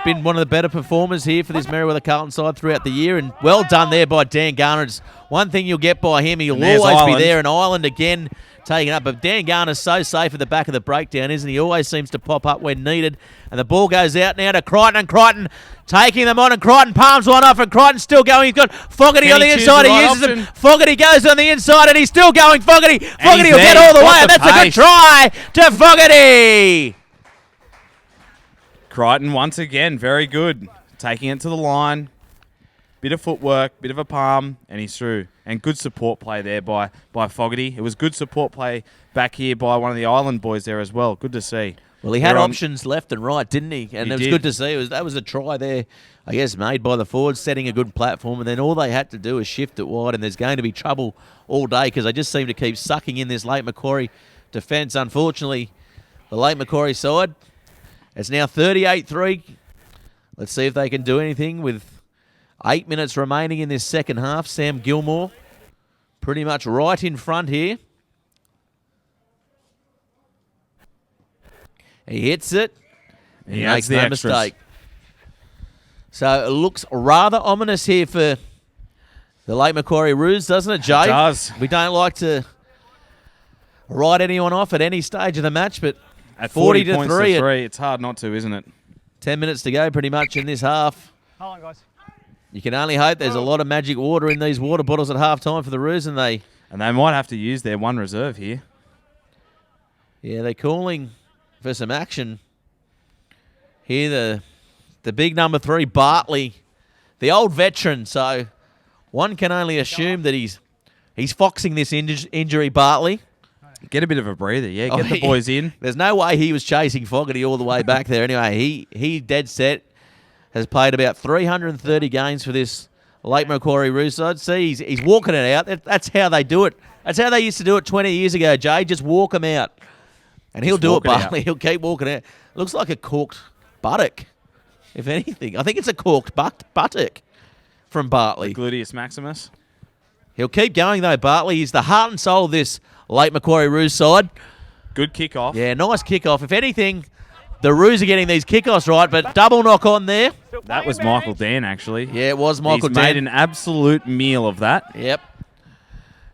been one of the better performers here for this Merewether Carlton side throughout the year, and well done there by Dan Garner. It's one thing you'll get by him, he'll always be there, and Ireland again taking up. But Dan Garner's so safe at the back of the breakdown, isn't he? He always seems to pop up when needed. And the ball goes out now to Crichton, and Crichton taking them on, and Crichton palms one off, and Crichton's still going. He's got Fogarty on the inside. He uses him. Fogarty goes on the inside, and he's still going. Fogarty will get all the way, and that's a good try to Fogarty. Crichton once again, very good. Taking it to the line. Bit of footwork, bit of a palm, and he's through. And good support play there by Fogarty. It was good support play back here by one of the Island boys there as well. Good to see. Well, he had options left and right, didn't he? And it was good to see. That was a try there, I guess, made by the forwards, setting a good platform. And then all they had to do is shift it wide, and there's going to be trouble all day because they just seem to keep sucking in this late Macquarie defence. Unfortunately, the late Macquarie side, it's now 38-3. Let's see if they can do anything with 8 minutes remaining in this second half. Sam Gilmore pretty much right in front here. He hits it. He makes no mistake. So it looks rather ominous here for the late Macquarie Roos, doesn't it, Jay? It does. We don't like to write anyone off at any stage of the match, but at 40 to to 3, it's hard not to, isn't it? 10 minutes to go pretty much in this half. Hold on, guys. You can only hope there's a lot of magic water in these water bottles at half-time for the Roos, and they might have to use their one reserve here. Yeah, they're calling for some action. Here, the big number 3, Bartley, the old veteran, so one can only assume that he's foxing this injury, Bartley. Get a bit of a breather, yeah. Get the boys in. There's no way he was chasing Fogarty all the way back there. Anyway, he dead set has played about 330 games for this late Macquarie Roos side. See, he's walking it out. That's how they do it. That's how they used to do it 20 years ago, Jay. Just walk them out. And he'll do it, Bartley. He'll keep walking out. Looks like a corked buttock, if anything. I think it's a corked buttock from Bartley. The gluteus maximus. He'll keep going, though, Bartley. He's the heart and soul of this late Macquarie Roos side. Good kick-off. Yeah, nice kick-off. If anything, the Roos are getting these kick-offs right, but double knock on there. That was Michael Dan, actually. Yeah, it was Michael Dan. He's made an absolute meal of that. Yep.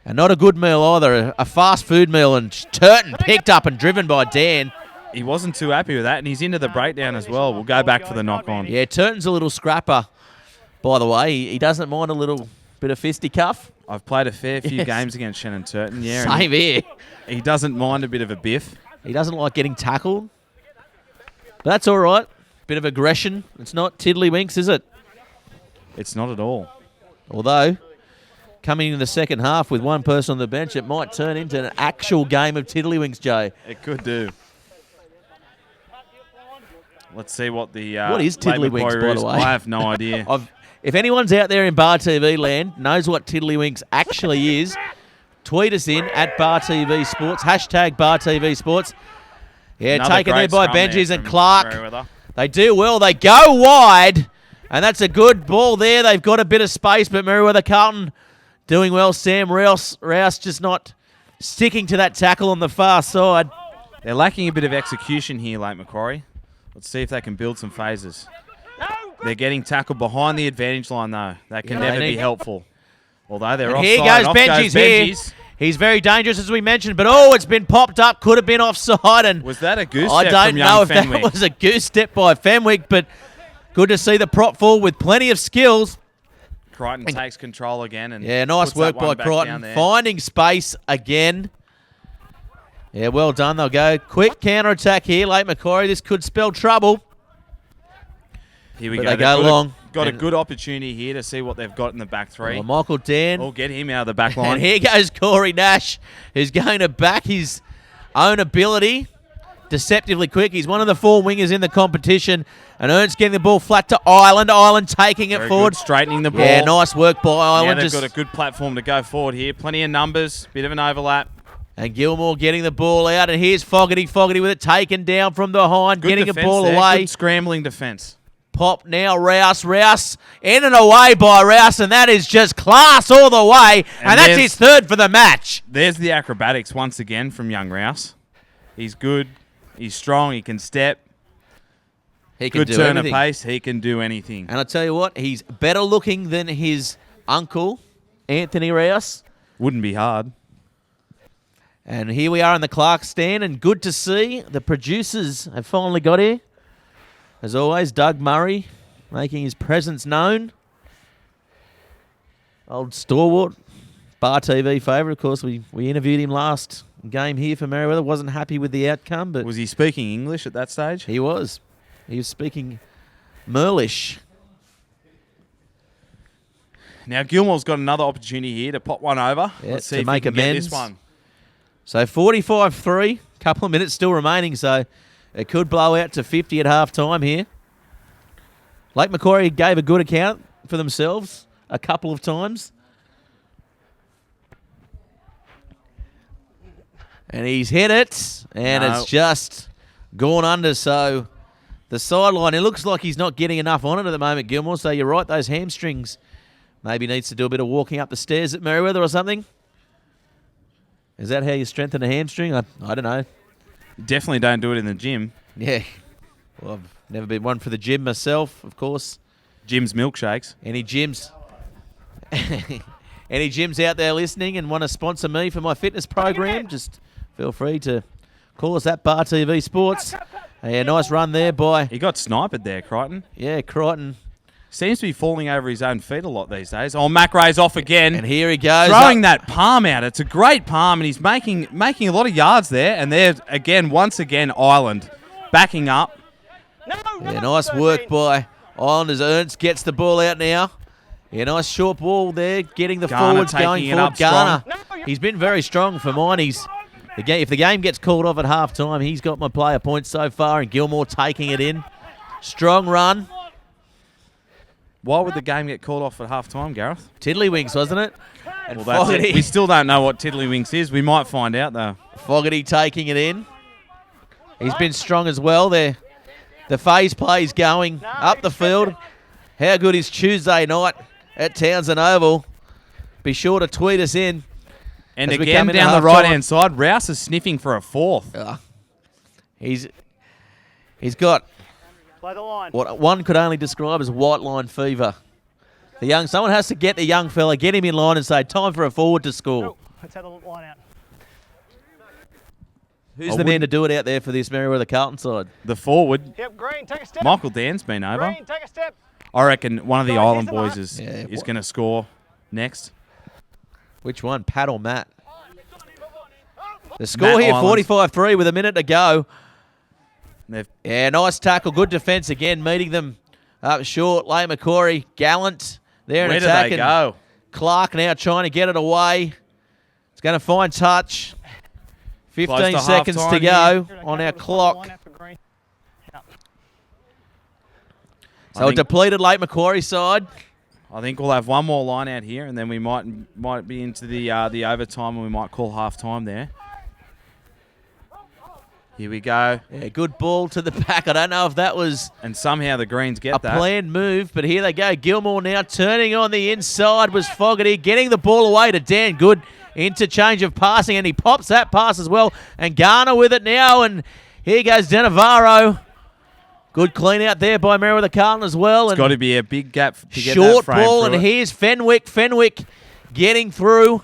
And not a good meal either, a fast food meal, and Turton picked up and driven by Dan. He wasn't too happy with that, and he's into the breakdown as well. We'll go back for the knock-on. Yeah, Turton's a little scrapper, by the way. He doesn't mind a little bit of fisticuff. I've played a fair few games against Shannon Turton, yeah. Same here. He doesn't mind a bit of a biff. He doesn't like getting tackled. But that's all right. Bit of aggression. It's not tiddlywinks, is it? It's not at all. Although, coming into the second half with one person on the bench, it might turn into an actual game of tiddlywinks, Jay. It could do. Let's see what the what is tiddlywinks, by the way? I have no idea. If anyone's out there in Bar TV land knows what tiddlywinks actually is, tweet us in at Bar TV Sports, hashtag Bar TV Sports. Yeah, Another taken there by Benjis and Clark. Merewether. They do well. They go wide, and that's a good ball there. They've got a bit of space, but Merewether Carlton doing well. Sam Rouse just not sticking to that tackle on the far side. They're lacking a bit of execution here, late Macquarie. Let's see if they can build some phases. They're getting tackled behind the advantage line, though. That can never be helpful. Although they're offside. Here goes Benji's here. He's very dangerous, as we mentioned, but it's been popped up. Could have been offside. And was that a goose step from I don't know if Fenwick? That was a goose step by Fenwick, but good to see the prop forward with plenty of skills. Crichton takes control again. And nice work by Crichton. Finding space again. Yeah, well done. They'll go quick counter-attack here, late Macquarie. This could spell trouble. Here we go. They go long. Got a good opportunity here to see what they've got in the back three. Well, Michael Dan. We'll get him out of the back line. And here goes Corey Nash, who's going to back his own ability. Deceptively quick. He's one of the 4 wingers in the competition. And Ernst getting the ball flat to Ireland. Ireland taking it forward. Good, straightening the ball. Yeah, nice work by Ireland. They've got a good platform to go forward here. Plenty of numbers. Bit of an overlap. And Gilmore getting the ball out, and here's Fogarty with it taken down from behind, Good getting the defence ball there. away. Good scrambling defence. Pop now, Rouse in and away by Rouse, and that is just class all the way, and that's his third for the match. There's the acrobatics once again from young Rouse. He's good, he's strong, he can step. He can Good do turn anything. of pace, he can do anything. And I tell you what, he's better looking than his uncle, Anthony Rouse. Wouldn't be hard. And here we are in the Clark stand, and good to see the producers have finally got here. As always, Doug Murray making his presence known. Old stalwart, Bar TV favourite. Of course, we interviewed him last game here for Merewether. Wasn't happy with the outcome, but Was he speaking English at that stage? he was. He was speaking Merlish. Now Gilmore's got another opportunity here to pop one over. Yeah, Let's see to if make he can get amends. this one. So 45-3, couple of minutes still remaining, so it could blow out to 50 at half-time here. Lake Macquarie gave a good account for themselves a couple of times. And he's hit it, and No. it's just gone under, so the sideline, it looks like he's not getting enough on it at the moment, Gilmore, so you're right, those hamstrings maybe needs to do a bit of walking up the stairs at Merewether or something. Is that how you strengthen a hamstring? I don't know. Definitely don't do it in the gym. Yeah. Well, I've never been one for the gym myself, of course. Jim's milkshakes. Any gyms? Any gyms out there listening and want to sponsor me for my fitness program, just feel free to call us at Bar TV Sports. A nice run there by, He got sniped there, Crichton. yeah, Crichton. Seems to be falling over his own feet a lot these days. Oh, Macquarie's off again. And here he goes. Throwing up. that palm out. It's a great palm, and he's making a lot of yards there. And there, again, once again, Ireland backing up. Yeah, nice work by Islanders. Ernst gets the ball out now. Yeah, nice short ball there, getting the Garner forwards taking going it forward. up strong. Garner, he's been very strong for mine. If the game gets called off at half-time, he's got my player points so far, and Gilmore taking it in. Strong run. Why would the game get called off at half-time, Gareth? Tiddlywinks, wasn't it? And Well, that's Fogarty, it. We still don't know what Tiddlywinks is. We might find out, though. Fogarty taking it in. He's been strong as well there. The phase play's going up the field. How good is Tuesday night at Townsend Oval? Be sure to tweet us in. And As we again, come into down the half-time. right-hand side, Rouse is sniffing for a fourth. He's got what one could only describe as white line fever. Someone has to get the young fella, get him in line and say, time for a forward to score. Let's have the line out. Who's the man to do it out there for this Merewether Carlton side? The forward, Yep, Green, take a step. Michael Dan's been over. Green, take a step. I reckon one of the Guys, Island here's the boys is Yeah, going to score next. Which one, Pat or Matt? The score Matt here, Island. 45-3 with a minute to go. They've Yeah, nice tackle. Good defence again, meeting them up short. Lake Macquarie, gallant there in Where do attack. they and go? Clark now trying to get it away. It's going to find touch. 15 to seconds to half-time go Here, on okay, our we'll clock. line out for Green. So I a think- depleted Lake Macquarie side. I think we'll have one more line out here, and then we might be into the overtime, and we might call half-time there. Here we go. Yeah, good ball to the back. I don't know if that was And somehow the Greens a get that. planned move, but here they go. Gilmore now turning on the inside was Fogarty, getting the ball away to Dan. Good interchange of passing, and he pops that pass as well. And Garner with it now, and here goes De Navarro. Good clean out there by Merewether Carlton as well. It's And got to be a big gap to get short that frame ball, through and it. here's Fenwick. Fenwick getting through.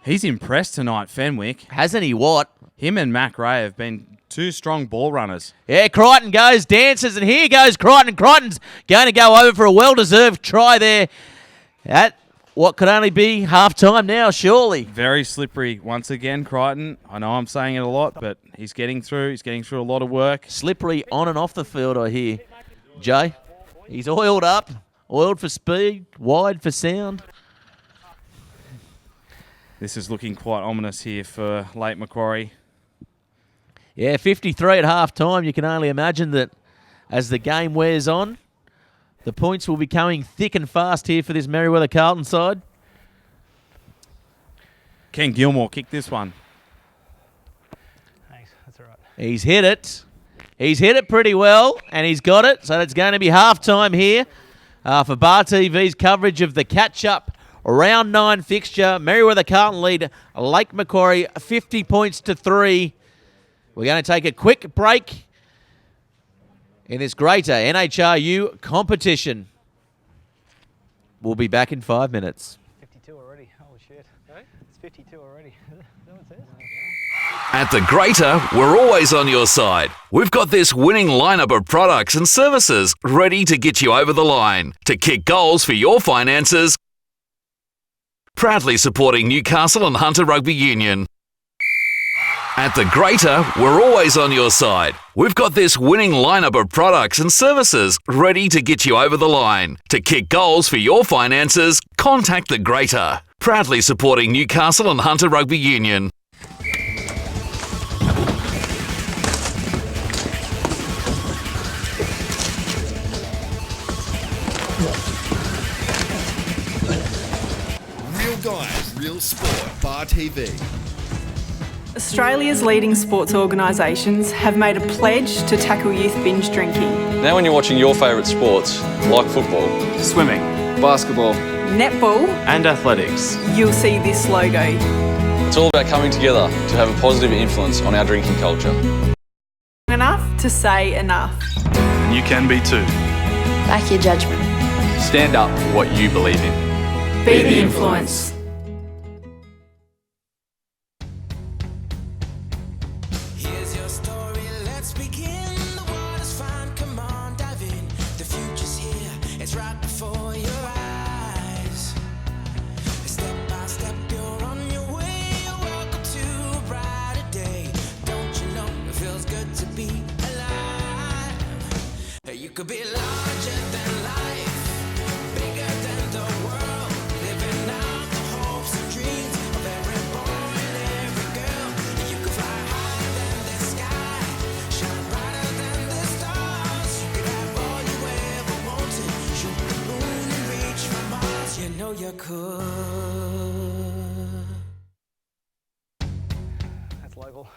He's impressed tonight, Fenwick. Hasn't he what? Him and Macquarie have been two strong ball runners. Yeah, Crichton goes, dances, and here goes Crichton. Crichton's going to go over for a well-deserved try there at what could only be half-time now, surely. Very slippery once again, Crichton. I know I'm saying it a lot, but he's getting through. He's getting through a lot of work. Slippery on and off the field, I hear. Jay, he's oiled up, oiled for speed, wide for sound. This is looking quite ominous here for Lake Macquarie. Yeah, 53 at half-time. You can only imagine that as the game wears on, the points will be coming thick and fast here for this Merewether Carlton side. Ken Gilmore kicked this one. He's hit it. He's hit it pretty well, and he's got it. So it's going to be halftime here for Bar TV's coverage of the catch-up round 9 fixture. Merewether Carlton lead Lake Macquarie 50 points to 3. We're going to take a quick break in this greater NHRU competition. We'll be back in 5 minutes. 52 already. Holy shit. It's 52 already. Is that what it says? At the Greater, we're always on your side. We've got this winning lineup of products and services ready to get you over the line. To kick goals for your finances, proudly supporting Newcastle and Hunter Rugby Union. At the Greater, we're always on your side. We've got this winning lineup of products and services ready to get you over the line. To kick goals for your finances, contact the Greater. Proudly supporting Newcastle and Hunter Rugby Union. Real guys, real sport. Bar TV. Australia's leading sports organisations have made a pledge to tackle youth binge drinking. Now when you're watching your favourite sports, like football, Swimming, basketball, Netball, and athletics. you'll see this logo. it's all about coming together to have a positive influence on our drinking culture. Enough to say enough. And you can be too. Back your judgment. Stand up for what you believe in. Be the influence. Here's your story, let's begin. The water's fine, come on, dive in. The future's here, it's right before your eyes. Step by step, you're on your way. Welcome to a brighter day. Don't you know it feels good to be alive? You could be larger than life, bigger than the world, living out the hopes and dreams of every boy and every girl. You could fly higher than the sky, shine brighter than the stars. You could have all you ever wanted, shoot the moon and reach for Mars. You know you could. That's local.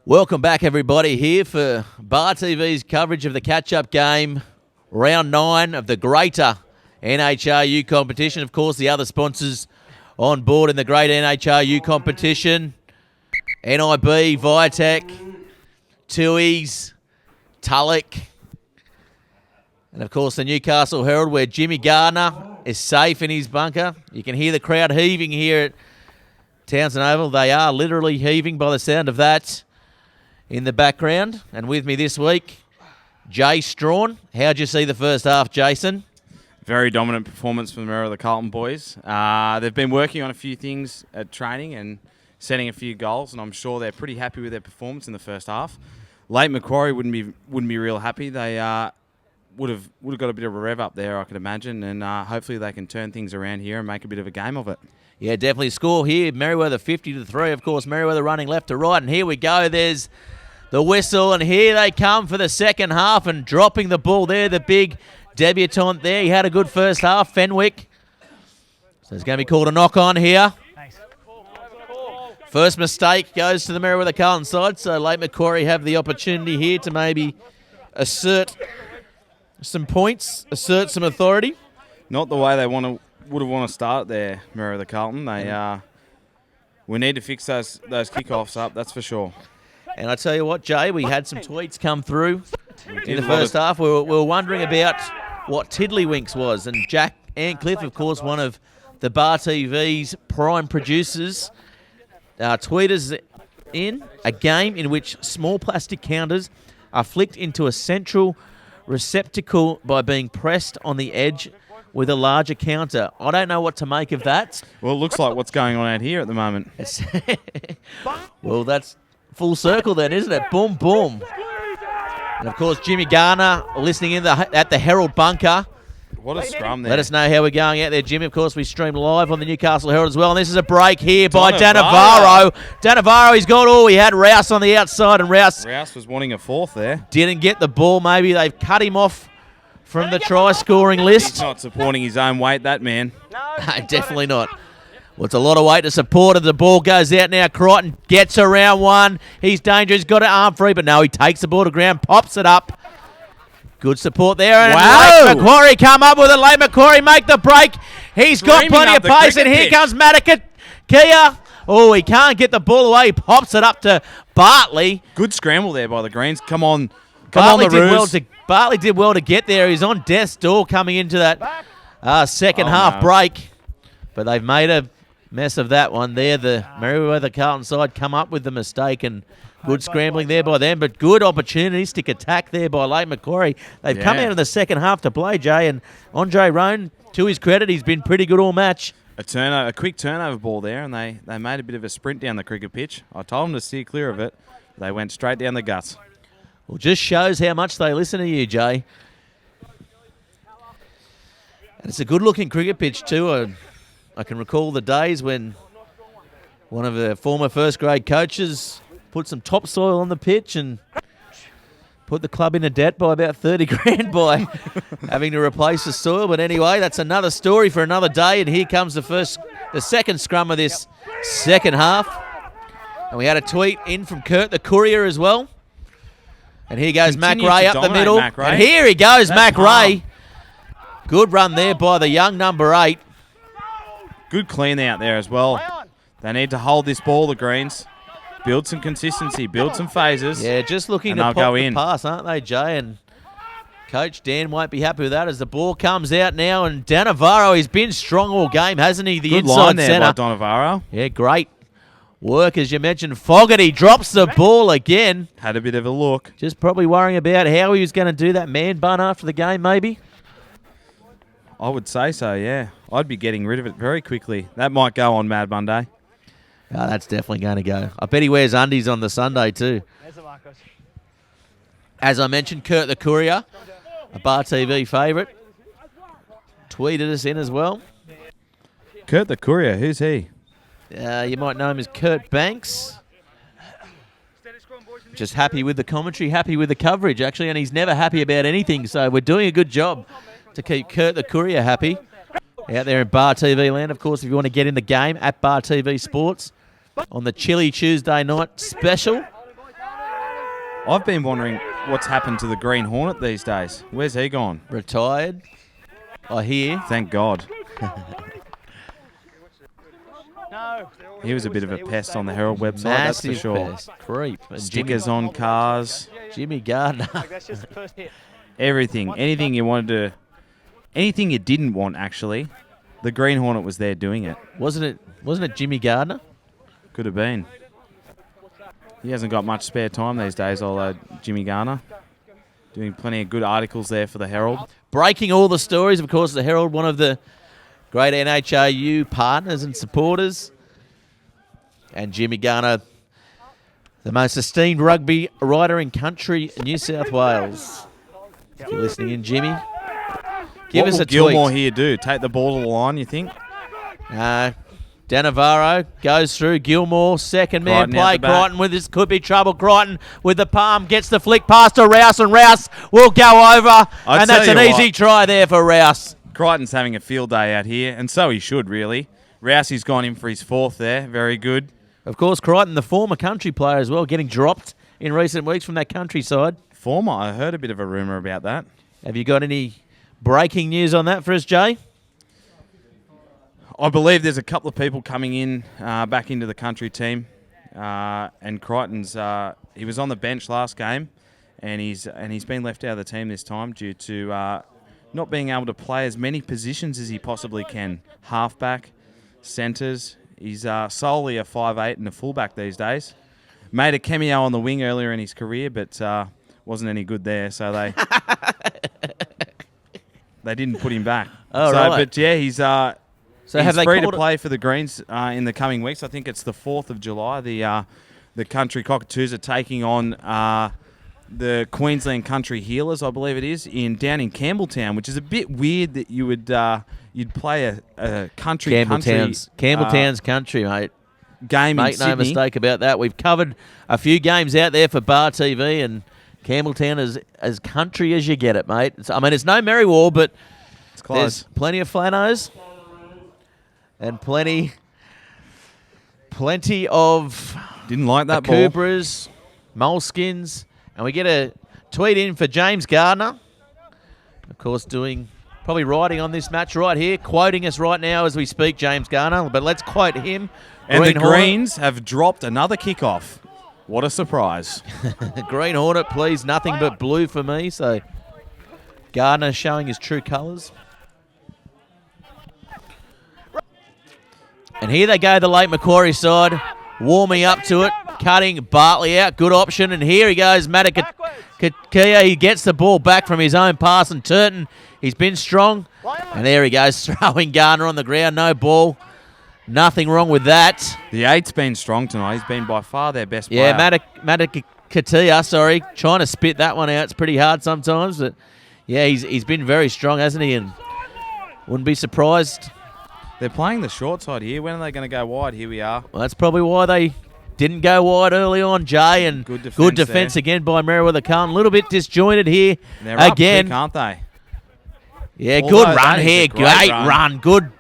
Welcome back, everybody, here for Bar TV's coverage of the catch-up game, round 9 of the greater NHRU competition. Of course, the other sponsors on board in the great NHRU competition, NIB, Viatech, Tui's, Tulloch, and, of course, the Newcastle Herald, where Jimmy Gardner is safe in his bunker. You can hear the crowd heaving here at Townsend Oval. They are literally heaving by the sound of that in the background. And with me this week, Jay Strawn. How'd you see the first half, Jason? Very dominant performance from the Merewether Carlton boys. They've been working on a few things at training and setting a few goals, and I'm sure they're pretty happy with their performance in the first half. Late Macquarie wouldn't be real happy. They would have got a bit of a rev up there, I could imagine, and hopefully they can turn things around here and make a bit of a game of it. Yeah, definitely score here. Merewether 50-3. Of course, Merewether running left to right, and here we go. There's the whistle, and here they come for the second half and dropping the ball there. The big debutant there. He had a good first half, Fenwick. So it's going to be called a knock-on here. Thanks. First mistake goes to the Merewether Carlton side, so late Macquarie have the opportunity here to maybe assert some points, assert some authority. Not the way they would have wanted to start there, Merewether Carlton. We need to fix those kickoffs up, that's for sure. And I tell you what, Jay, we had some tweets come through in the first half. We were wondering about what Tiddlywinks was. And Jack Ancliffe, of course, one of the Bar TV's prime producers, tweeted in a game in which small plastic counters are flicked into a central receptacle by being pressed on the edge with a larger counter. I don't know what to make of that. Well, it looks like what's going on out here at the moment. Well, that's full circle then, isn't it? Boom, boom. And, of course, Jimmy Garner listening in at the Herald bunker. What a scrum there. Let us know how we're going out there, Jimmy. Of course, we stream live on the Newcastle Herald as well. And this is a break here by Danavaro. Danavaro, he's got all. He had Rouse on the outside, and Rouse was wanting a fourth there. Didn't get the ball. Maybe they've cut him off from the try-scoring list. He's not supporting his own weight, that man. No, definitely not. Well, it's a lot of weight to support it. The ball goes out now. Crichton gets around one. He's dangerous. Got it arm free, but no, he takes the ball to ground, pops it up. Good support there. And Late Macquarie come up with it. Late Macquarie make the break. He's got plenty of pace, and here comes Matakakia. Oh, he can't get the ball away. He pops it up to Bartley. Good scramble there by the Greens. Come on the Roos. Bartley did well to get there. He's on death's door coming into that second half break. But they've made a mess of that one there. The Merewether Carlton side come up with the mistake, and good scrambling there by them, but good opportunistic attack there by Late Macquarie. They've come out in the second half to play, Jay, and Andre Rohn, to his credit, he's been pretty good all match. A quick turnover ball there, and they made a bit of a sprint down the cricket pitch. I told them to steer clear of it. They went straight down the guts. Well, just shows how much they listen to you, Jay. And it's a good-looking cricket pitch too. I can recall the days when one of the former first-grade coaches put some topsoil on the pitch and put the club into debt by about 30 grand by having to replace the soil. But anyway, that's another story for another day. And here comes the second scrum of this second half. And we had a tweet in from Kurt the Courier as well. And here goes Macquarie up the middle. And here he goes, Macquarie. Good run there by the young number 8. Good clean out there as well. They need to hold this ball, the Greens. Build some consistency, build some phases. Yeah, just looking to pop the pass, aren't they, Jay? And Coach Dan won't be happy with that as the ball comes out now. And Danavaro, he's been strong all game, hasn't he? The good inside line there centre. by Danavaro. Yeah, great work, as you mentioned. Fogarty drops the ball again. Had a bit of a look. Just probably worrying about how he was going to do that man bun after the game, maybe. I would say so, yeah. I'd be getting rid of it very quickly. That might go on Mad Monday. Oh, that's definitely going to go. I bet he wears undies on the Sunday too. As I mentioned, Kurt the Courier, a Bar TV favourite, tweeted us in as well. Kurt the Courier, who's he? You might know him as Kurt Banks. Just happy with the commentary, happy with the coverage, actually, and he's never happy about anything, so we're doing a good job to keep Kurt the Courier happy. Out there in Bar TV land, of course, if you want to get in the game, at Bar TV Sports on the chilly Tuesday night special. I've been wondering what's happened to the Green Hornet these days. Where's he gone? Retired, I hear. Thank God. He was a bit of a pest on the Herald website, that's for Massive sure. pest. Creep. And Stickers on cars. Jimmy Gardner. That's just the first hit. Everything. Anything you wanted to... Anything you didn't want, actually. The Green Hornet was there doing it. Wasn't it Jimmy Gardner? Could have been. He hasn't got much spare time these days, old Jimmy Garner. Doing plenty of good articles there for the Herald. Breaking all the stories, of course, the Herald, one of the great NHRU partners and supporters. And Jimmy Garner, the most esteemed rugby writer in country New South Wales. If you're listening in, Jimmy, give us a tweet. Gilmore here do? Take the ball to the line, you think? Danavaro goes through. Gilmore, second man Crichton out play. the back. Crichton with this could be trouble. Crichton with the palm gets the flick past to Rouse, and Rouse will go over. And that's an easy try there for Rouse. Crichton's having a field day out here, and so he should, really. Rousey's gone in for his fourth there. Very good. Of course, Crichton, the former country player as well, getting dropped in recent weeks from that countryside. Former, I heard a bit of a rumour about that. Have you got any breaking news on that for us, Jay? I believe there's a couple of people coming in back into the country team, and Crichton's he was on the bench last game, and he's been left out of the team this time due to not being able to play as many positions as he possibly can. Halfback, centres. He's solely a 5'8" and a fullback these days. Made a cameo on the wing earlier in his career, but wasn't any good there, so they they didn't put him back. Right. But yeah, he's So have he's they free to called it- play for the Greens in the coming weeks. I think it's the 4th of July. The country Cockatoos are taking on the Queensland Country Healers, I believe it is, down in Campbelltown, which is a bit weird that you would you'd play a Campbelltown's country, mate. Game Make in no Sydney. mistake about that. We've covered a few games out there for Bar TV, and Campbelltown is as country as you get it, mate. It's no Merewether, but It's close. there's plenty of flanos and plenty of Didn't like that ball. Cobras, Moleskins, and we get a tweet in for James Gardner. Of course, probably writing on this match right here, quoting us right now as we speak, James Gardner. But let's quote him. And the Green Hornet. Greens have dropped another kickoff. What a surprise. Green Hornet, please, nothing but blue for me. So Gardner showing his true colours. And here they go, the late Macquarie side, warming up to it, cutting Bartley out, good option. And here he goes, Matakakia. He gets the ball back from his own pass, and Turton, he's been strong. And there he goes, throwing Gardner on the ground, no ball. Nothing wrong with that. The 8's been strong tonight. He's been by far their best player. Yeah, Matakatia, trying to spit that one out. It's pretty hard sometimes, but yeah, he's been very strong, hasn't he? And wouldn't be surprised. They're playing the short side here. When are they going to go wide? Here we are. Well, that's probably why they didn't go wide early on, Jay. And Good good defence defence there. again by Merewether Carlton. A little bit disjointed here They're up again. quick, aren't they? Yeah, Although good that run is a here. great Great run. run. Good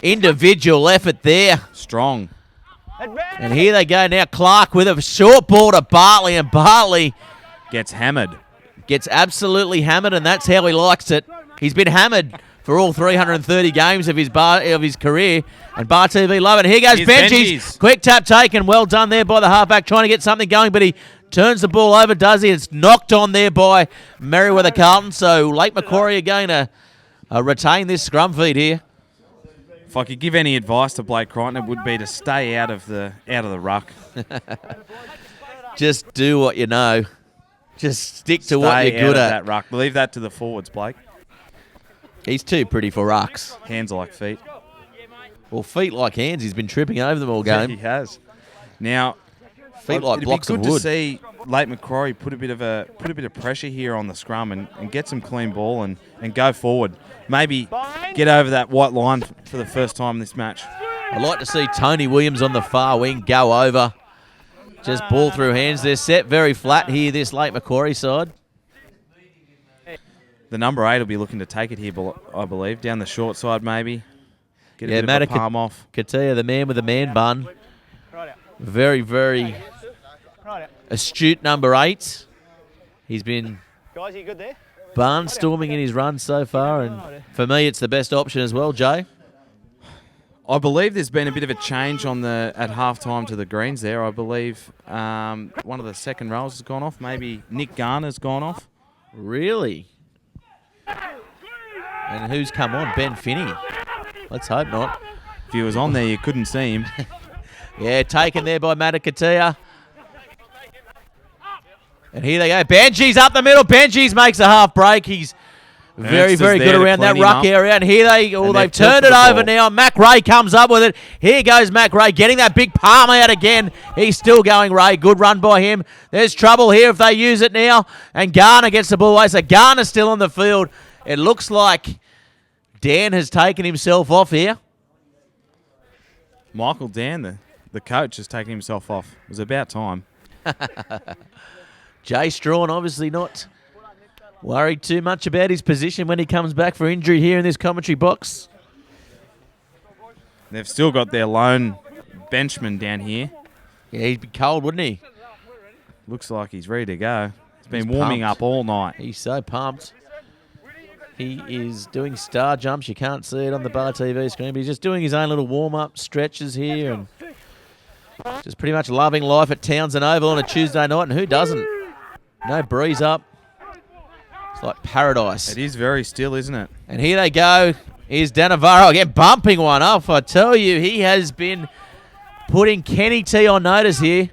individual effort there. Strong. And here they go now. Clark with a short ball to Bartley, and Bartley Gets hammered. gets absolutely hammered, and that's how he likes it. He's been hammered for all 330 games of his career, and Bar TV love it. Here goes Here's Benji's. Benji's. Quick tap taken. Well done there by the halfback, trying to get something going, but he turns the ball over, does he? It's knocked on there by Merewether Carlton, so Lake Macquarie are going to retain this scrum feed here. If I could give any advice to Blake Crichton, it would be to stay out of the ruck. Just do what you know. Just stick to what Stay you're out good of at. that ruck. Leave that to the forwards, Blake. He's too pretty for rucks. Hands like feet. Well, feet like hands. He's been tripping over them all He game. has. Now, Feet like blocks it'd of be good wood. to see Lake Macquarie put a bit of pressure here on the scrum and get some clean ball and go forward. Maybe get over that white line for the first time this match. I'd like to see Tony Williams on the far wing go over. Just ball through hands. They're set very flat here, this late Macquarie side. The number 8 will be looking to take it here, I believe. Down the short side, maybe. Get a bit of a palm off. Katia, the man with the man bun. Very, very astute number 8. He's been Guys, are you good there? barnstorming in his run so far, and for me, it's the best option as well, Jay. I believe there's been a bit of a change at halftime to the greens there. I believe one of the second rows has gone off. Maybe Nick Garner's gone off. Really? And who's come on? Ben Finney. Let's hope not. If he was on there, you couldn't see him. Yeah, taken there by Matakatia. And here they go. Benji's up the middle. Benji's makes a half break. He's very, very good around that ruck area. And here they've turned it over now. Macquarie comes up with it. Here goes Macquarie getting that big palm out again. He's still going, Ray. Good run by him. There's trouble here if they use it now. And Garner gets the ball away. So Garner's still on the field. It looks like Dan has taken himself off here. Michael Dan, the coach, has taken himself off. It was about time. Jay Strawn obviously not worried too much about his position when he comes back for injury here in this commentary box. They've still got their lone benchman down here. Yeah, he'd be cold, wouldn't he? Looks like he's ready to go. He's been warming up all night. He's so pumped. He is doing star jumps. You can't see it on the bar TV screen, but he's just doing his own little warm-up stretches here and just pretty much loving life at Townsend Oval on a Tuesday night. And who doesn't? No breeze up. It's like paradise. It is very still, isn't it? And here they go. Here's Danavaro again, bumping one up. I tell you, he has been putting Kenny T on notice here.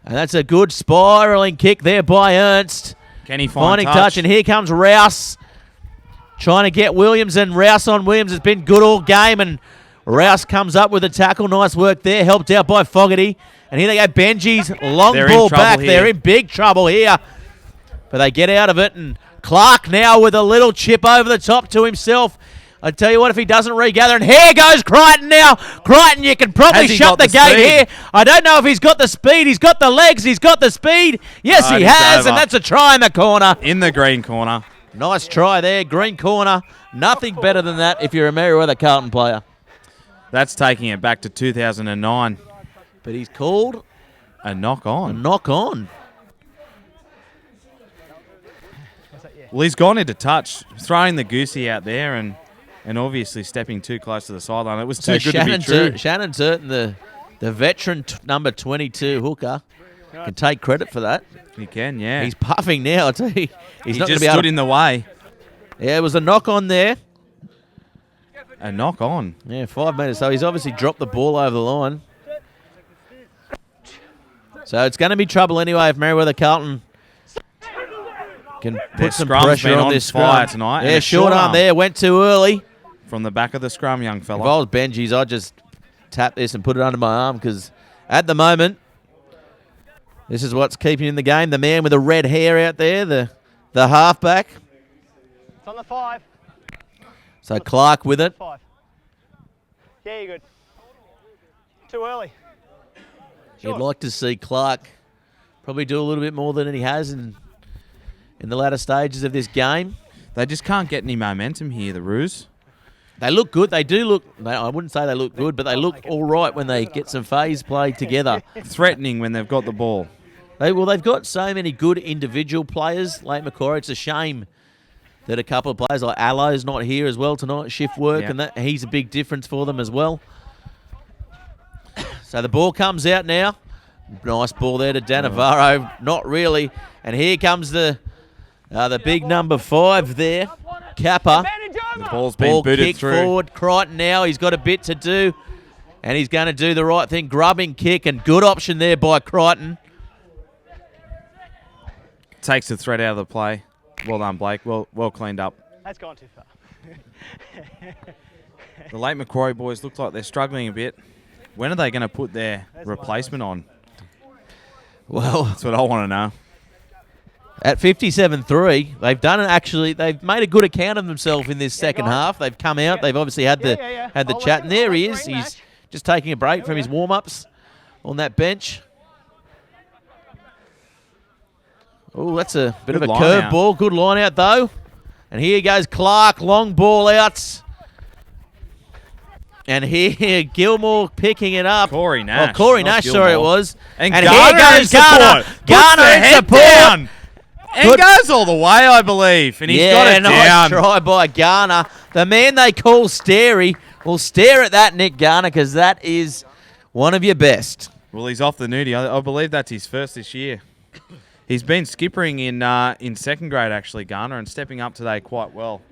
And that's a good spiralling kick there by Ernst. Kenny finding touch. And here comes Rouse trying to get Williams, and Rouse on Williams has been good all game. And Rouse comes up with a tackle. Nice work there. Helped out by Fogarty. And here they go. Benji's long ball back. Here. They're in big trouble here. But they get out of it. And Clark now with a little chip over the top to himself. I tell you what, if he doesn't regather. And here goes Crichton now. Crichton, you can probably shut the gate here. I don't know if he's got the speed. He's got the legs. He's got the speed. Yes, he has. And that's a try in the corner. In the green corner. Nice try there. Green corner. Nothing better than that if you're a Merewether Carlton player. That's taking it back to 2009. But he's called a knock on. A knock on. Well, he's gone into touch, throwing the goosey out there and obviously stepping too close to the sideline. It was too good to be true. Shannon Turton, the veteran number 22 hooker, can take credit for that. He can, yeah. He's puffing now, I tell you. He's not just be stood in the way. Yeah, it was a knock on there. A knock on? Yeah, 5 metres. So he's obviously dropped the ball over the line. So it's going to be trouble anyway if Merewether Carlton can put some pressure on this scrum tonight. Yeah, short arm there. Went too early. From the back of the scrum, young fella. If I was Benji's, I'd just tap this and put it under my arm because at the moment, this is what's keeping in the game. The man with the red hair out there, the halfback. It's on the 5. So Clark with it. 5. Yeah, you're good. Too early. You'd like to see Clark probably do a little bit more than he has in the latter stages of this game. They just can't get any momentum here, the Roos. They look good. They do look... I wouldn't say they look good, but they look all right when they get some phase play together. Threatening when they've got the ball. They've got so many good individual players, like Macquarie. It's a shame that a couple of players like Allo's not here as well tonight, shift work, and that he's a big difference for them as well. So the ball comes out now. Nice ball there to Danavaro. Not really. And here comes the big number 5 there, Kappa. The ball's been booted kick through. Forward. Crichton now. He's got a bit to do. And he's going to do the right thing. Grubbing kick and good option there by Crichton. Takes the threat out of the play. Well done, Blake. Well cleaned up. That's gone too far. The late Macquarie boys look like they're struggling a bit. When are they going to put their replacement on? Well, that's what I want to know. At 57-3, they've done it actually. They've made a good account of themselves in this second half. They've come out. They've obviously had the chat, and there he is. He's just taking a break from his warm-ups on that bench. Oh, that's a bit of a curve ball. Good line out though. And here goes Clark, long ball out. And here, Gilmore picking it up. Corey Nash. Oh, Corey not Nash, Gilmore. sorry it was. And here Garner goes in support. Garner. Puts Garner the in head support. down. And Good. goes all the way, I believe. And he's got it nice down. try by Garner. The man they call Starey will stare at that, Nick Garner, because that is one of your best. Well, he's off the nudie. I believe that's his first this year. He's been skippering in second grade, actually, Garner, and stepping up today quite well.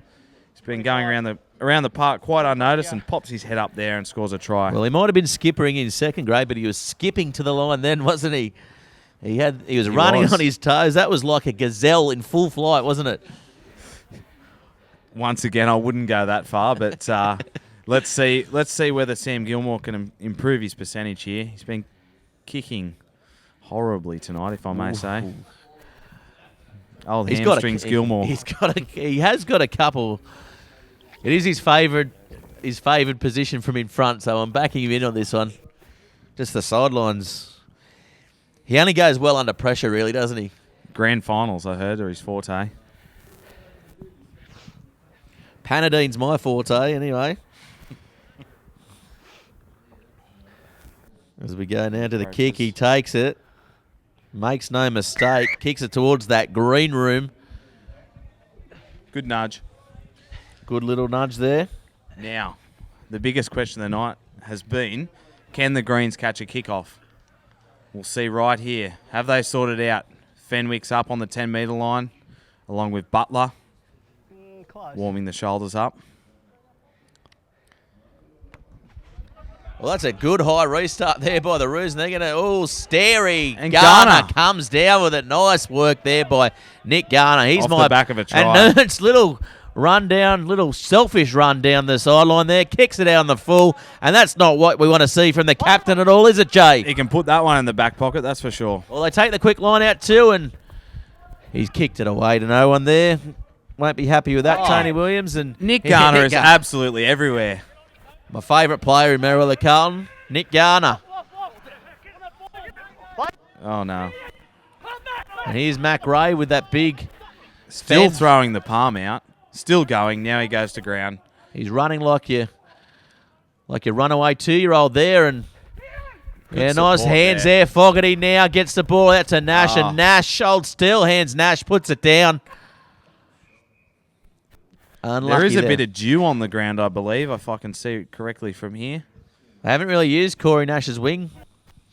He's been going around the park quite unnoticed and pops his head up there and scores a try. Well, he might have been skippering in second grade, but he was skipping to the line then, wasn't he? He was running on his toes. That was like a gazelle in full flight, wasn't it? Once again, I wouldn't go that far, but let's see whether Sam Gilmore can improve his percentage here. He's been kicking horribly tonight, if I may say. Old hamstrings, Gilmore. He has got a couple. It is his favoured position from in front, so I'm backing him in on this one. Just the sidelines. He only goes well under pressure, really, doesn't he? Grand finals, I heard, are his forte. Panadine's my forte, anyway. As we go now to the kick, he takes it. Makes no mistake. Kicks it towards that green room. Good nudge. Good little nudge there. Now, the biggest question of the night has been, can the Greens catch a kickoff? We'll see right here. Have they sorted out? Fenwick's up on the 10-metre line, along with Butler, warming the shoulders up. Well, that's a good high restart there by the Roos, and they're going to, Starey. And Garner comes down with it. Nice work there by Nick Garner. He's Off my the back of a try. And Nernst's little selfish run down the sideline there, kicks it out on the full, and that's not what we want to see from the captain at all, is it, Jay? He can put that one in the back pocket, that's for sure. Well, they take the quick line out too, and he's kicked it away to no one there. Won't be happy with that, Tony Williams. And Nick Garner is absolutely everywhere. My favourite player in Merewether Carlton, Nick Garner. Oh, no. And here's Macquarie with that big... Still throwing the palm out. Still going. Now he goes to ground. He's running like your runaway 2-year-old there, and nice hands there. Fogarty now gets the ball out to Nash, and Nash holds still. Nash puts it down. Unlucky there is a bit of dew on the ground, I believe, if I can see it correctly from here. They haven't really used Corey Nash's wing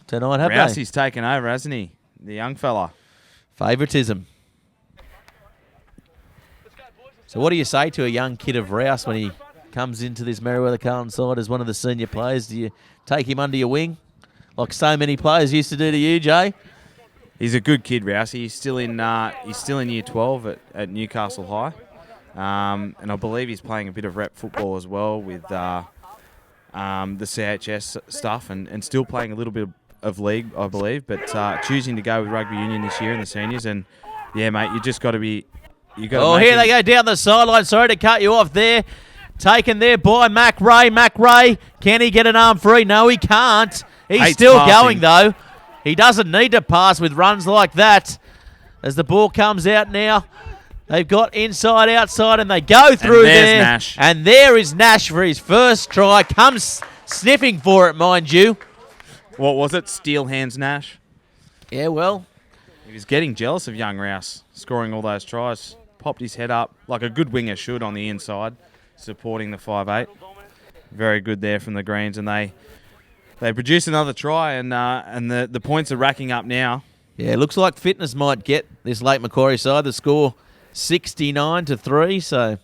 tonight, have they? He's taken over, hasn't he? The young fella. Favouritism. So what do you say to a young kid of Rouse when he comes into this Merewether Carlton side as one of the senior players? Do you take him under your wing like so many players used to do to you, Jay? He's a good kid, Rouse. He's still in year 12 at Newcastle High. And I believe he's playing a bit of rep football as well with the CHS stuff and still playing a little bit of league, I believe, but choosing to go with rugby union this year in the seniors. And, yeah, mate, you just got to be... Here they go down the sideline. Sorry to cut you off there. Taken there by Macquarie. Can he get an arm free? No, he can't. He's still going, though. He doesn't need to pass with runs like that. As the ball comes out now, they've got inside, outside, and they go through there. Nash. And there is Nash for his first try. Comes sniffing for it, mind you. What was it? Steel hands Nash? Yeah, well. He was getting jealous of young Rouse, scoring all those tries. Popped his head up like a good winger should on the inside, supporting the 5'8". Very good there from the Greens, and they produce another try, and the points are racking up now. Yeah, it looks like fitness might get this late Macquarie side. The score 69-3, so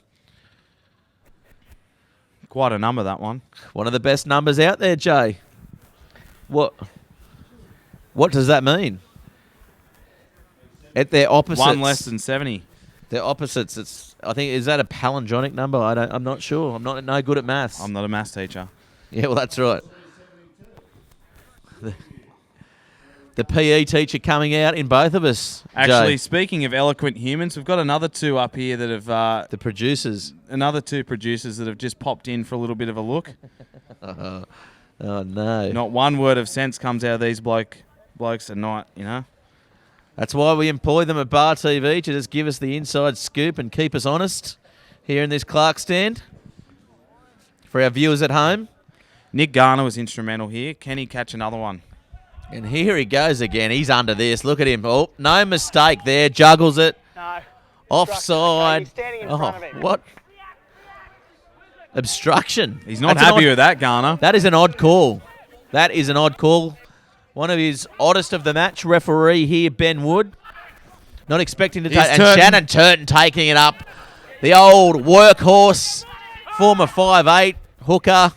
quite a number, that one. One of the best numbers out there, Jay. What does that mean? At their opposites, One less than 70. Their opposites. I think, is that a palindronic number? I'm not sure. I'm no good at maths. I'm not a maths teacher. Yeah, well, that's right. The PE teacher coming out in both of us. Actually, Jay. Speaking of eloquent humans, we've got another two up here that have... the producers. Another two producers that have just popped in for a little bit of a look. Oh, no. Not one word of sense comes out of these blokes at night, you know? That's why we employ them at Bar TV, to just give us the inside scoop and keep us honest. here in this Clark stand for our viewers at home. Nick Garner was instrumental here. Can he catch another one? And here he goes again. He's under this. Look at him. Oh, no mistake there. Juggles it. No. Offside. He's standing in Oh, front of him. what? Obstruction. He's not That's an happy odd- with that, Garner. That is an odd call. That is an odd call. One of his oddest of the match. Referee here, Ben Wood. Not expecting to take. And Turton. Shannon Turton taking it up. The old workhorse, former 5'8", hooker.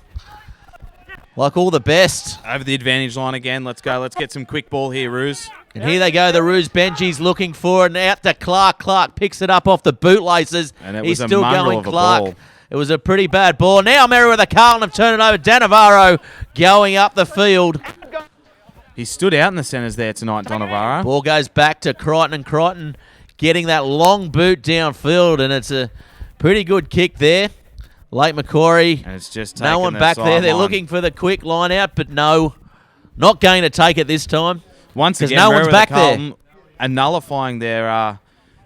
Like all the best. Over the advantage line again. Let's go. Let's get some quick ball here, Ruse. And here they go, the Roos. Benji's looking for it, and out to Clark. Clark picks it up off the bootlaces. And it He's was a still mongrel going, of a Clark. ball. It was a pretty bad ball. Now Merewether Carlton have turned it over. Danavaro going up the field. He stood out in the centres there tonight, Donavaro. Ball goes back to Crichton, and Crichton getting that long boot downfield, and it's a pretty good kick there. Lake Macquarie. And it's just No one back there. They're looking for the quick line out, but no, not going to take it this time. Once 'cause again, no one's Merewether back there. Carlton are nullifying their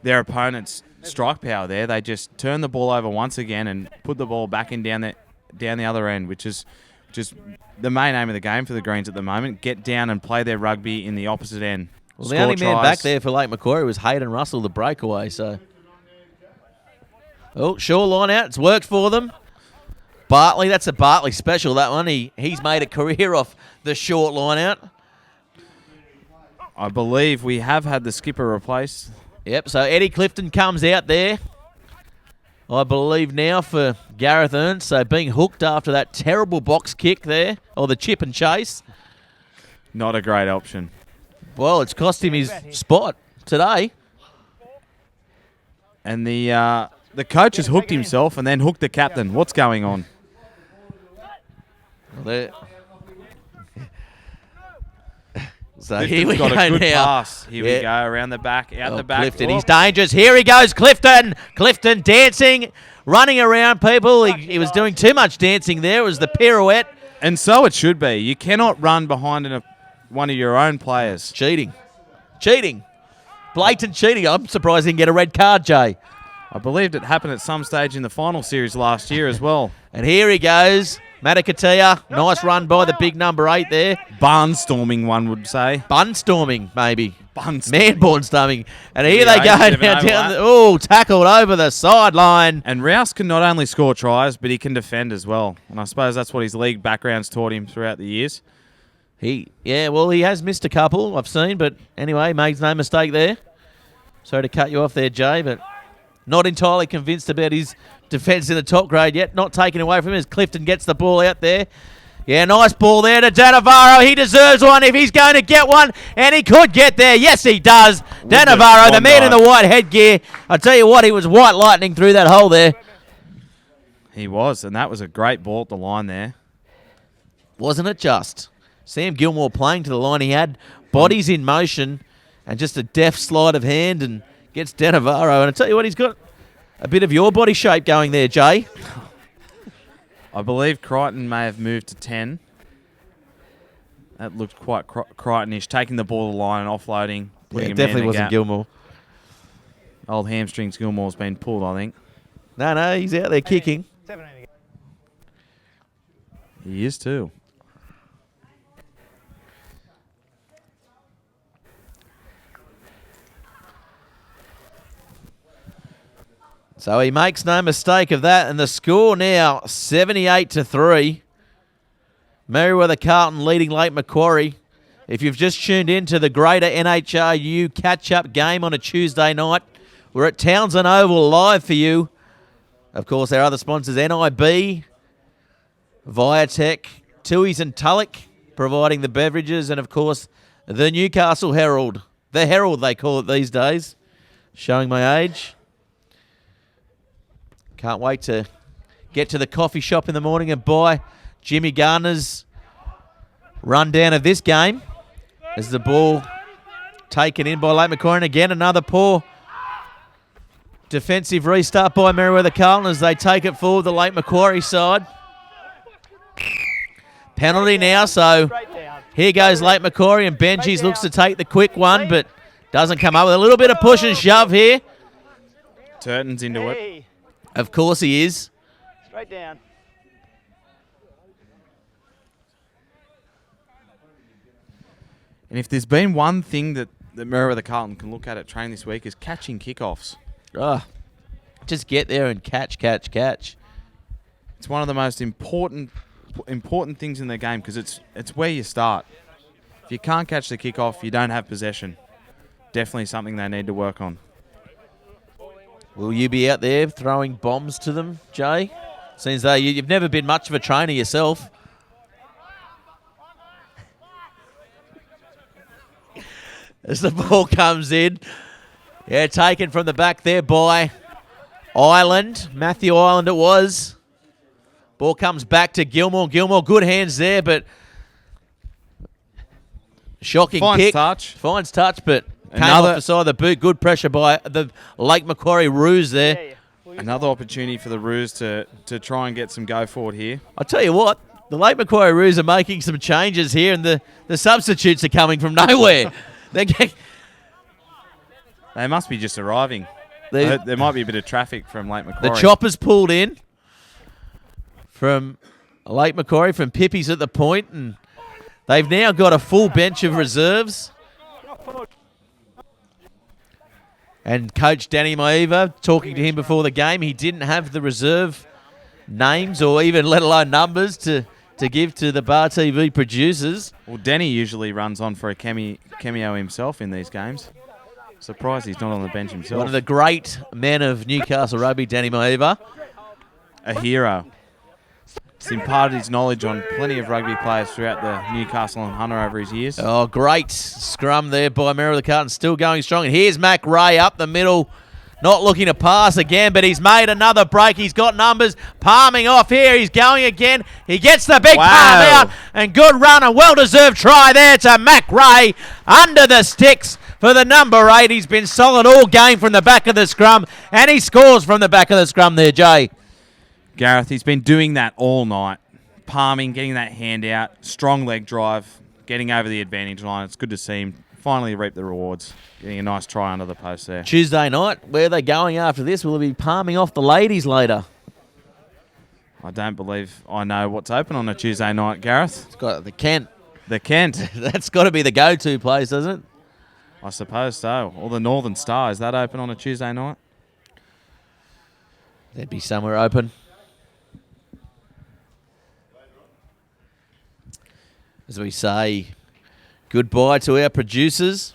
opponent's strike power there. They just turn the ball over once again and put the ball back in down the other end, which is just the main aim of the game for the Greens at the moment. Get down and play their rugby in the opposite end. Well, Score the only man tries. back there for Lake Macquarie was Hayden Russell, the breakaway. So, oh, sure line out. It's worked for them. Bartley, that's a Bartley special, that one. He's made a career off the short line out. I believe we have had the skipper replaced. Yep, so Eddie Clifton comes out there, I believe now for Gareth Ernst. So being hooked after that terrible box kick there, or the chip and chase. Not a great option. Well, it's cost him his spot today. And the coach has hooked himself and then hooked the captain. What's going on? There. So Clifton's here we got go a good now. pass. Here we go, around the back, out the back. Clifton, Oh. he's dangerous. Here he goes, Clifton. Clifton dancing, running around people. He was doing too much dancing there. It was the pirouette. And so it should be. You cannot run behind one of your own players. Cheating. Blatant cheating. I'm surprised he didn't get a red card, Jay. I believed it happened at some stage in the final series last year as well. And here he goes. Matakatia. Nice run by the big number 8 there. Barnstorming, one would say. Bunstorming, maybe. Bunstorming. Man-born storming. And here they go Yeah, bit of an now down. overlap. Oh, tackled over the sideline. And Rouse can not only score tries, but he can defend as well. And I suppose that's what his league background's taught him throughout the years. He has missed a couple, I've seen, but anyway, makes no mistake there. Sorry to cut you off there, Jay, but not entirely convinced about his defence in the top grade yet. Not taken away from him as Clifton gets the ball out there. Yeah, nice ball there to Danavaro. He deserves one if he's going to get one, and he could get there. Yes, he does. Danavaro, the man in the white headgear. I tell you what, he was white lightning through that hole there. He was, and that was a great ball at the line there. Wasn't it just? Sam Gilmore playing to the line. He had bodies in motion and just a deft slide of hand and gets Danavaro. And I tell you what, he's got a bit of your body shape going there, Jay. I believe Crichton may have moved to 10. That looked quite Crichtonish, taking the ball to the line and offloading. Putting him Definitely in the wasn't gap. Gilmore. Old hamstrings Gilmore's been pulled, I think. No, he's out there kicking. 17 again. He is too. So he makes no mistake of that, and the score now 78-3. Merewether Carlton leading Lake Macquarie. If you've just tuned in to the greater NHRU catch-up game on a Tuesday night, we're at Townsend Oval live for you. Of course, our other sponsors, NIB, Viatech, Tui's and Tulloch, providing the beverages, and of course, the Newcastle Herald. The Herald, they call it these days. Showing my age. Can't wait to get to the coffee shop in the morning and buy Jimmy Garner's rundown of this game. As the ball taken in by Lake Macquarie. And again, another poor defensive restart by Merewether Carlton as they take it forward the Lake Macquarie side. Penalty now, so here goes Lake Macquarie, and Benji's looks to take the quick one, but doesn't come up with a little bit of push and shove here. Turton's into it. Of course he is. Straight down. And if there's been one thing that Merewether Carlton can look at training this week is catching kickoffs. Just get there and catch. It's one of the most important things in the game because it's where you start. If you can't catch the kickoff, you don't have possession. Definitely something they need to work on. Will you be out there throwing bombs to them, Jay? Seems though you've never been much of a trainer yourself. As the ball comes in. Yeah, taken from the back there by Ireland. Matthew Ireland it was. Ball comes back to Gilmore. Gilmore, good hands there, but shocking kick. Finds touch, but came off the side of the boot. Good pressure by the Lake Macquarie Roos there. Another opportunity for the Roos to try and get some go forward here. I'll tell you what, the Lake Macquarie Roos are making some changes here, and the substitutes are coming from nowhere. They must be just arriving. There might be a bit of traffic from Lake Macquarie. The chopper's pulled in from Lake Macquarie, from Pippi's at the point, and they've now got a full bench of reserves. And Coach Danny Merewether, talking to him before the game, he didn't have the reserve names or even let alone numbers to give to the Bar TV producers. Well, Danny usually runs on for a cameo himself in these games. Surprised he's not on the bench himself. One of the great men of Newcastle rugby, Danny Merewether. A hero. He's imparted his knowledge on plenty of rugby players throughout the Newcastle and Hunter over his years. Oh, great scrum there by Merewether Carlton, still going strong. And here's Macquarie up the middle, not looking to pass again, but he's made another break. He's got numbers, palming off here. He's going again. He gets the big palm out, and good run, a well-deserved try there to Macquarie under the sticks for the number 8. He's been solid all game from the back of the scrum, and he scores from the back of the scrum there, Jay. Gareth, he's been doing that all night. Palming, getting that hand out, strong leg drive, getting over the advantage line. It's good to see him finally reap the rewards. Getting a nice try under the post there. Tuesday night, where are they going after this? Will they be palming off the ladies later? I don't believe I know what's open on a Tuesday night, Gareth. It's got the Kent. The Kent. That's got to be the go-to place, doesn't it? I suppose so. Or the Northern Star. Is that open on a Tuesday night? There'd be somewhere open. As we say goodbye to our producers.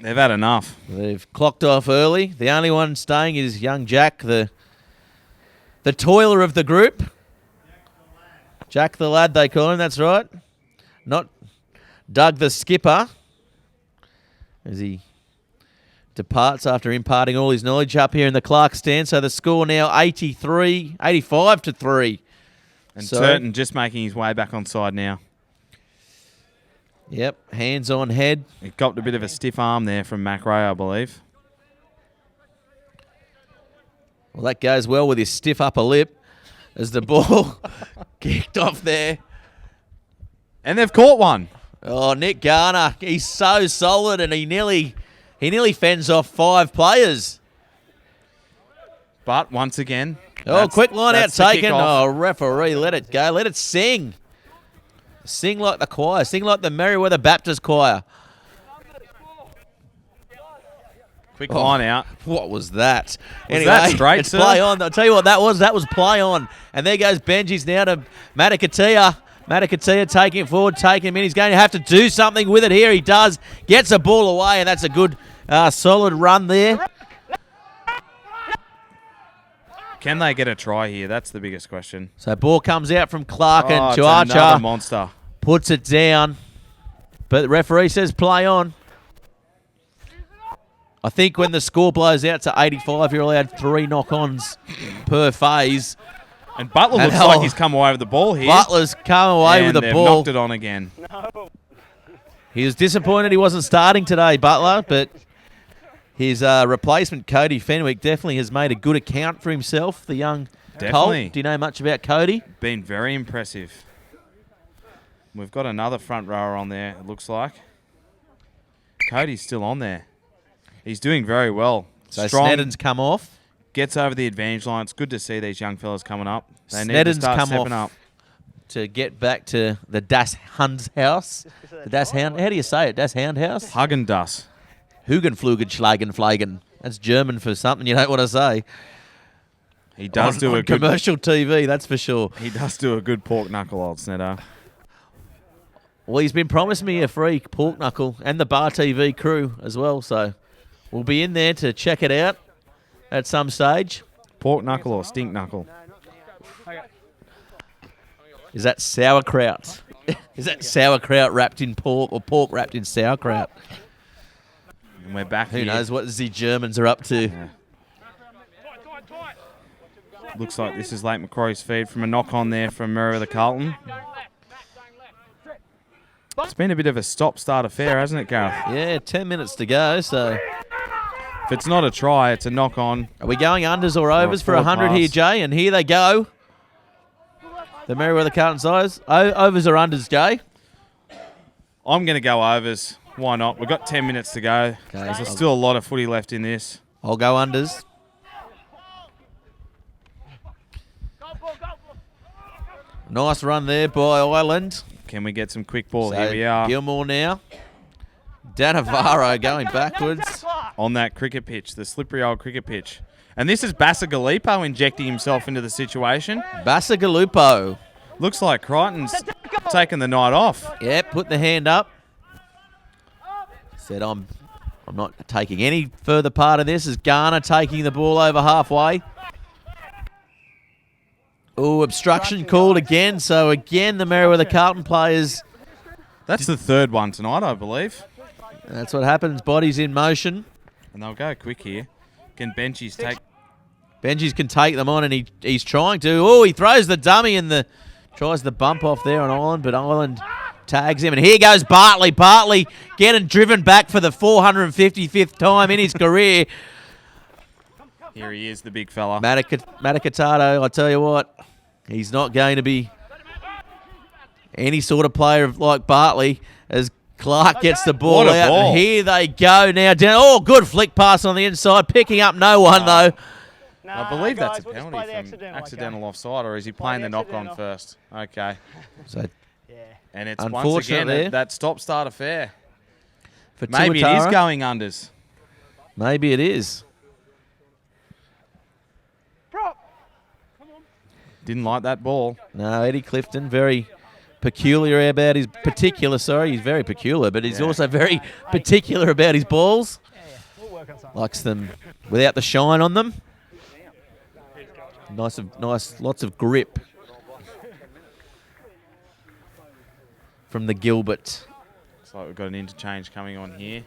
They've had enough. They've clocked off early. The only one staying is young Jack, the toiler of the group. Jack the lad, they call him, that's right. Not Doug the skipper, as he departs after imparting all his knowledge up here in the Clark stand. So the score now 85 to 3. And Turton just making his way back on side now. Yep, hands on head. He got a bit of a stiff arm there from Macquarie, I believe. Well, that goes well with his stiff upper lip as the ball kicked off there. And they've caught one. Oh, Nick Garner, he's so solid, and he nearly fends off 5 players. But once again, quick line out taken. Oh, referee, let it go. Let it sing. Sing like the choir. Sing like the Merewether Baptist Choir. Quick line out. What was that? Was that straight, it's sir? play on. I'll tell you what that was. That was play on. And there goes Benji's now to Matakatia. Matakatia taking it forward, taking him in. He's going to have to do something with it here. He does. Gets the ball away, and that's a good, solid run there. Can they get a try here? That's the biggest question. So ball comes out from Clark and to Archer. Archer. Monster. Puts it down. But the referee says play on. I think when the score blows out to 85, you're allowed 3 knock-ons per phase. And Butler looks like he's come away with the ball here. Butler's come away with the they've ball. Knocked it on again. No. He was disappointed he wasn't starting today, Butler, but his replacement, Cody Fenwick, definitely has made a good account for himself, the young Definitely. Colt. Do you know much about Cody? Been very impressive. We've got another front rower on there, it looks like. Cody's still on there. He's doing very well. So Strong, Snedden's come off. gets over the advantage line. It's good to see these young fellas coming up. They need to Snedden's start come stepping off up. to get back to the Das Hund's house. The Das Hound. How do you say it? Das Hound house? Hagen Das. Hugenflugen, Schlagen, Flagen. That's German for something you don't want to say. He does do a good commercial TV, that's for sure. He does do a good pork knuckle, old Sneddo. Well, he's been promising me a free pork knuckle and the Bar TV crew as well, so we'll be in there to check it out at some stage. Pork knuckle or stink knuckle? Is that sauerkraut? Is that sauerkraut wrapped in pork or pork wrapped in sauerkraut? And we're back Who here. knows what the Germans are up to? Yeah. Looks like this is Lake Macquarie's feed from a knock-on there from Merewether Carlton. It's been a bit of a stop-start affair, hasn't it, Gareth? Yeah, 10 minutes to go, so... If it's not a try, it's a knock-on. Are we going unders or overs for forward 100 here, pass. Jay? And here they go. The Merewether Carlton size. Overs or unders, Jay? I'm going to go overs. Why not? We've got 10 minutes to go. Okay. There's still a lot of footy left in this. I'll go unders. Nice run there by Ireland. Can we get some quick ball? So Here we are. Gilmore now. Danavaro going backwards. On that cricket pitch, the slippery old cricket pitch. And this is Basagalipo injecting himself into the situation. Basagalupo. Looks like Crichton's taking the night off. Yeah, put the hand up. Said I'm not taking any further part of this. Is Garner taking the ball over halfway? Oh, obstruction called again. So again, the Merewether Carlton players. That's the third one tonight, I believe. That's what happens. Bodies in motion. And they'll go quick here. Can Benchies take... Benji's can take them on, and he's trying to. Oh, he throws the dummy and tries the bump off there on Ireland, but Ireland tags him. And here goes Bartley. Bartley getting driven back for the 455th time in his career. Here he is, the big fella. Matakatato, I tell you what, he's not going to be any sort of player like Bartley as Clark gets the ball What a out. ball. And here they go now. Down. Oh, good flick pass on the inside, picking up no one, though. I believe that's a penalty from accidental offside, or is he playing the knock-on first? Okay. So, And it's once unfortunate again there. that stop-start affair. for Maybe it is Tuatara. going unders. Maybe it is. Didn't like that ball. No, Eddie Clifton, very peculiar about his he's very peculiar, but he's also very particular about his balls. Likes them without the shine on them. Nice, lots of grip from the Gilbert. Looks like we've got an interchange coming on here.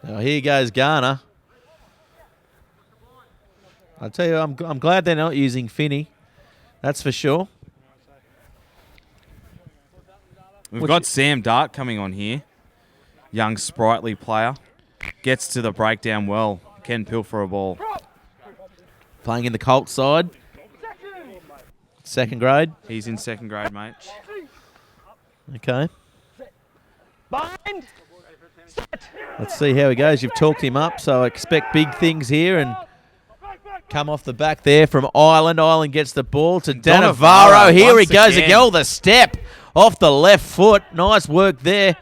Now here goes Garner. I tell you, I'm glad they're not using Finney. That's for sure. We've got Sam Dart coming on here. Young, sprightly player. Gets to the breakdown well. Can pilfer a ball. Playing in the Colts side. Second grade. He's in second grade, mate. Okay. Let's see how he goes. You've talked him up, so I expect big things here. And come off the back there from Ireland. Ireland gets the ball to Danavaro. Here he once goes again. again. Oh, the step off the left foot. Nice work there.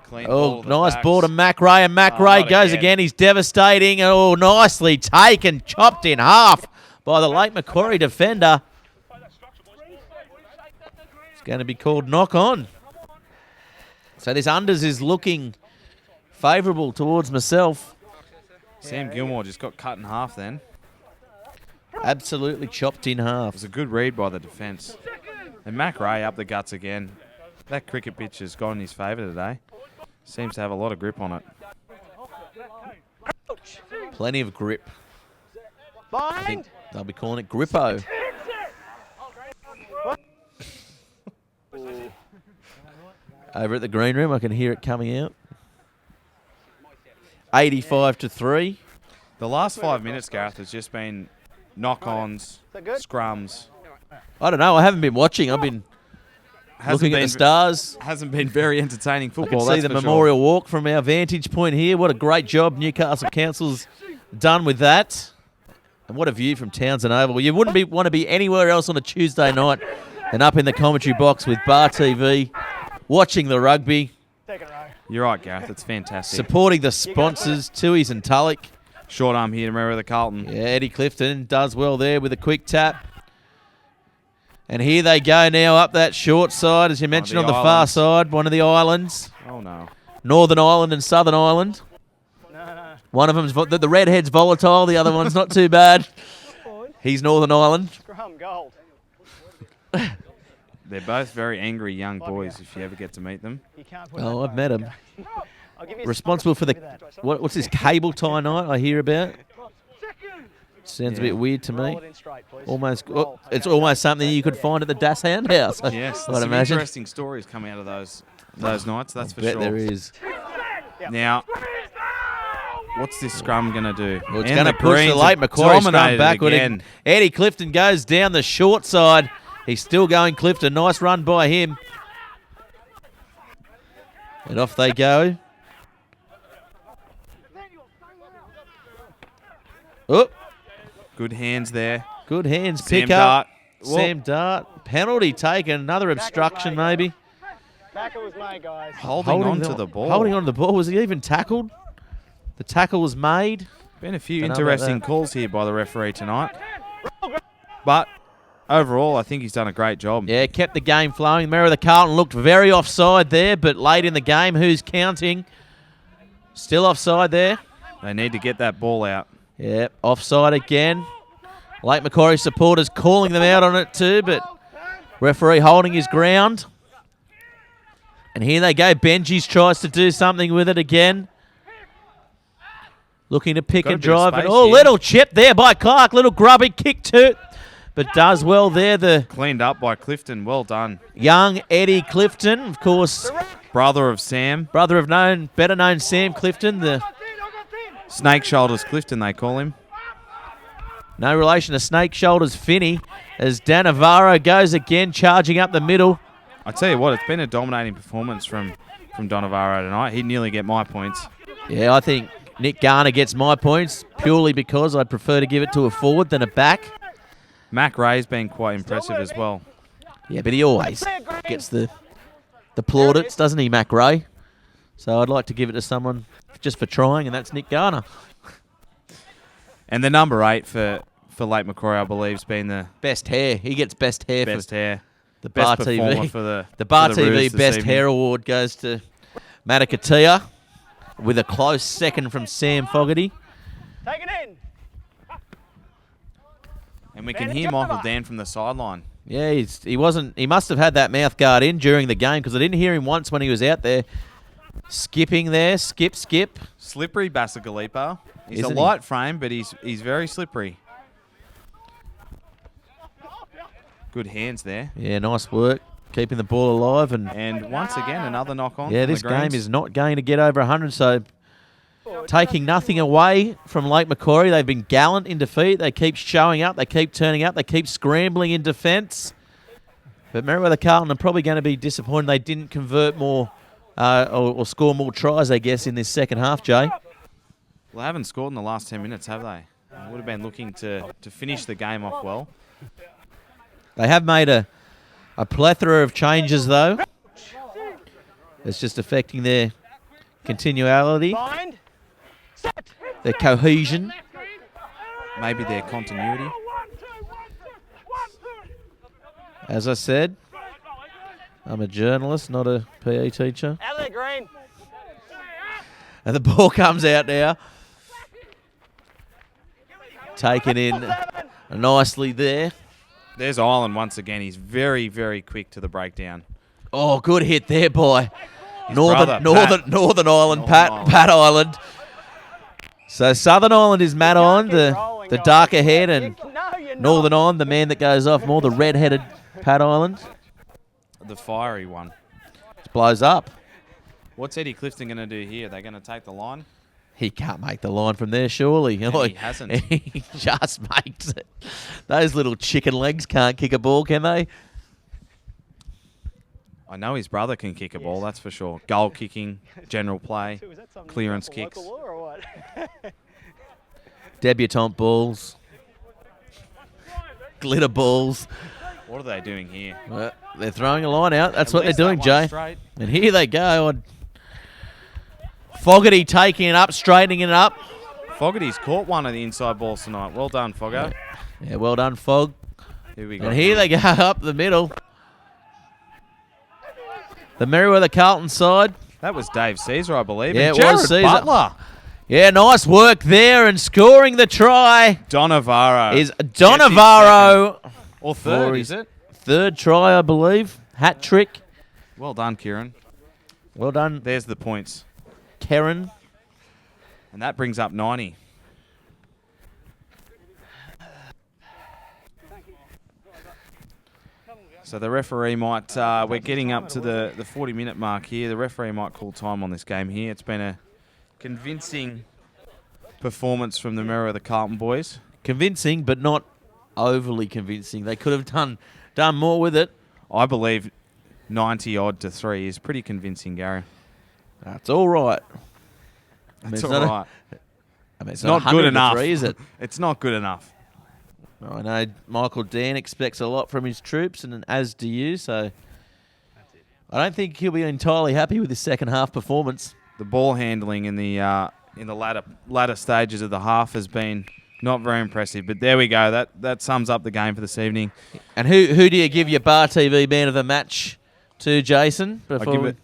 Clean Oh, to the nice backs. ball to McRae, and McRae not goes again. again. He's devastating. Oh, nicely taken, chopped in half by the late Macquarie defender. It's going to be called knock on. So this unders is looking favourable towards myself. Sam Gilmore just got cut in half then. Absolutely chopped in half. It was a good read by the defence. And McRae up the guts again. That cricket pitch has gone in his favour today. Seems to have a lot of grip on it. Plenty of grip. I think they'll be calling it Grippo. Over at the green room, I can hear it coming out. 85-3. The last 5 minutes, Gareth, has just been knock-ons, scrums. I don't know. I haven't been watching. I've been looking at the stars. Hasn't been very entertaining I football. can see the that's for memorial walk from our vantage point here. What a great job Newcastle Council's done with that. And what a view from Townsend Oval. You wouldn't want to be anywhere else on a Tuesday night than up in the commentary box with Bar TV, watching the rugby, You're right, Gareth. It's fantastic. supporting the sponsors, Tui's and Tulloch. Short arm here to Merewether Carlton. Yeah, Eddie Clifton does well there with a quick tap. And here they go now up that short side, as you mentioned, on the far side, one of the islands. Oh, no. Northern Ireland and Southern Ireland. One of them's the redhead's volatile, the other one's not too bad. He's Northern Ireland. Scrum gold. They're both very angry young boys if you ever get to meet them. Oh, I've met him. Responsible for the what's this cable tie night I hear about? Sounds a bit weird to me. It's almost something you could find at the Das Hound House. Yes, I'd some imagine. interesting stories coming out of those nights. That's for Bet sure. there is. Now, what's this scrum going to do? Well, it's And going to push the Greens late have Macquarie scrum dominated backward. again. Eddie Clifton goes down the short side. He's still going Clifton. Nice run by him. And off they go. Oh, Good hands there. good hands. Sam Pick up. Dart. Whoa. Sam Dart. Penalty taken. Another obstruction maybe. Tackle was made, guys. Holding on to the ball. Holding on to the ball. Was he even tackled? The tackle was made. Been a few Don't know about interesting that. calls here by the referee tonight. But overall, I think he's done a great job. Yeah, kept the game flowing. Merewether Carlton looked very offside there, but late in the game, who's counting? Still offside there. They need to get that ball out. Yep, offside again. Lake Macquarie supporters calling them out on it too, but referee holding his ground. And here they go. Benji's tries to do something with it again. Looking to pick Got a and bit of drive. And, space oh, here. little chip there by Clark. Little grubby kick too. But does well there. The Cleaned up by Clifton. Well done. young Eddie Clifton, of course, Brother of Sam. brother of better known Sam Clifton. The Snake Shoulders Clifton, they call him. no relation to Snake Shoulders Finney, as Dan Navarro goes again, charging up the middle. I tell you what, it's been a dominating performance from Don Navarro tonight. He'd nearly get my points. Yeah, I think Nick Garner gets my points purely because I'd prefer to give it to a forward than a back. Mac Ray's been quite impressive as well. Yeah, but he always gets the plaudits, doesn't he, Mac Ray? So I'd like to give it to someone just for trying, and that's Nick Garner. And the number 8 for Lake Macquarie, I believe, has been the Best hair. He gets best hair best for hair. the Best Bar performer TV. for the Bar for the Roos TV this Best evening. Hair Award goes to Matakatia, with a close second from Sam Fogarty. Take it in. And we can hear Michael Dan from the sideline. Yeah, he must have had that mouth guard in during the game, because I didn't hear him once when he was out there. Skipping there, skip. Slippery Basagalipa. He's Isn't a he? light frame, but he's very slippery. Good hands there. Yeah, nice work. Keeping the ball alive. And once again, another knock on. Yeah, from the this game Greens. is not going to get over 100, so taking nothing away from Lake Macquarie. They've been gallant in defeat. They keep showing up. They keep turning up. They keep scrambling in defence. But Merewether Carlton are probably going to be disappointed they didn't convert more or score more tries, I guess, in this second half, Jay. Well, they haven't scored in the last 10 minutes, have they? They would have been looking to finish the game off well. They have made a plethora of changes, though. It's just affecting their continuality, Bind. Set. their cohesion. Maybe their continuity. As I said, I'm a journalist, not a PE teacher. Out there, Green. And the ball comes out now. Taken in nicely there. There's Ireland once again. He's very, very quick to the breakdown. Oh, good hit there by brother, Northern Ireland, Pat Island. So Southern Ireland is Matt Island, the darker head, and Northern Ireland, the man that goes off more, the red-headed Pat Island. The fiery one. It blows up. What's Eddie Clifton going to do here? They're going to take the line? He can't make the line from there, surely. And he hasn't. He just makes it. Those little chicken legs can't kick a ball, can they? I know his brother can kick a ball, that's for sure. Goal kicking, general play, clearance kicks. Debutante balls. Glitter balls. What are they doing here? They're throwing a line out. That's At what they're least that doing, one Jay. straight. And here they go. Fogarty taking it up, straightening it up. Fogarty's caught one of the inside balls tonight. Well done, Foggo. Yeah, well done, Fog. Here we go. And here they go up the middle. The Merewether Carlton side. That was Dave Caesar, I believe. Yeah, and it was Jared Caesar. Butler. Yeah, nice work there and scoring the try Donavaro. is Donavaro. Or third, for is his it? Third try, I believe. Hat trick. Well done, Kieran. Well done, There's the points. Karen. And that brings up 90. So the referee might, we're getting up to the 40-minute mark here. The referee might call time on this game here. It's been a convincing performance from the Merewether Carlton boys. Convincing, but not overly convincing. They could have done more with it. I believe 90-odd to 3 is pretty convincing, Gary. That's all right. That's all right. It's Not good enough. Is it? It's not good enough. I know Michael Dan expects a lot from his troops, and as do you, so I don't think he'll be entirely happy with his second half performance. The ball handling in the latter stages of the half has been not very impressive, but there we go. That sums up the game for this evening. And who do you give your Bar TV man of the match to, Jason? I give it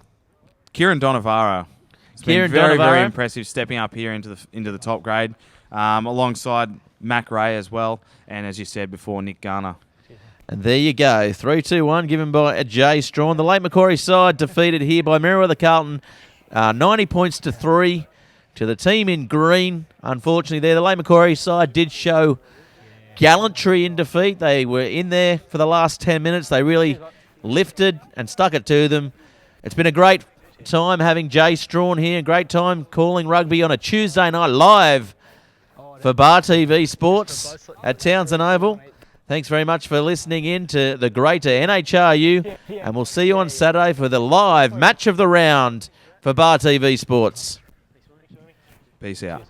Kieran Donavaro. It's Kieran been very, Donavaro. very impressive stepping up here into the top grade, alongside Macquarie as well, and as you said before, Nick Garner. And there you go, 3-2-1 given by Jay Strawn. The late Macquarie side defeated here by Merewether Carlton, 90 points to 3 to the team in green. Unfortunately there, the late Macquarie side did show gallantry in defeat. They were in there for the last 10 minutes. They really lifted and stuck it to them. It's been a great time having Jay Strawn here, a great time calling rugby on a Tuesday night live for Bar TV Sports at Townsend Oval. Thanks very much for listening in to the greater NHRU, and we'll see you on Saturday for the live match of the round for Bar TV Sports. Peace out.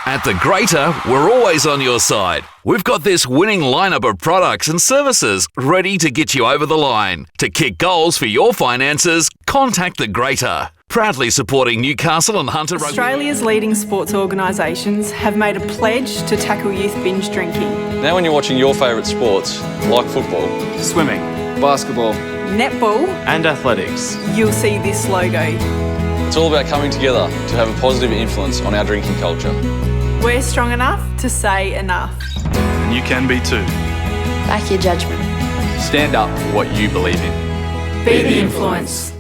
At the Greater, we're always on your side. We've got this winning lineup of products and services ready to get you over the line. To kick goals for your finances, contact the Greater. Proudly supporting Newcastle and Hunter Rugby. Australia's leading sports organisations have made a pledge to tackle youth binge drinking. Now when you're watching your favourite sports, like football, Swimming, basketball, Netball, and athletics. you'll see this logo. it's all about coming together to have a positive influence on our drinking culture. We're strong enough to say enough. And you can be too. Back your judgment. Stand up for what you believe in. Be the influence.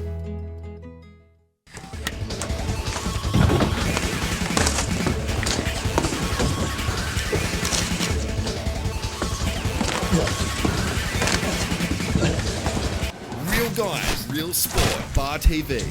Real guys, real sport. Bar TV.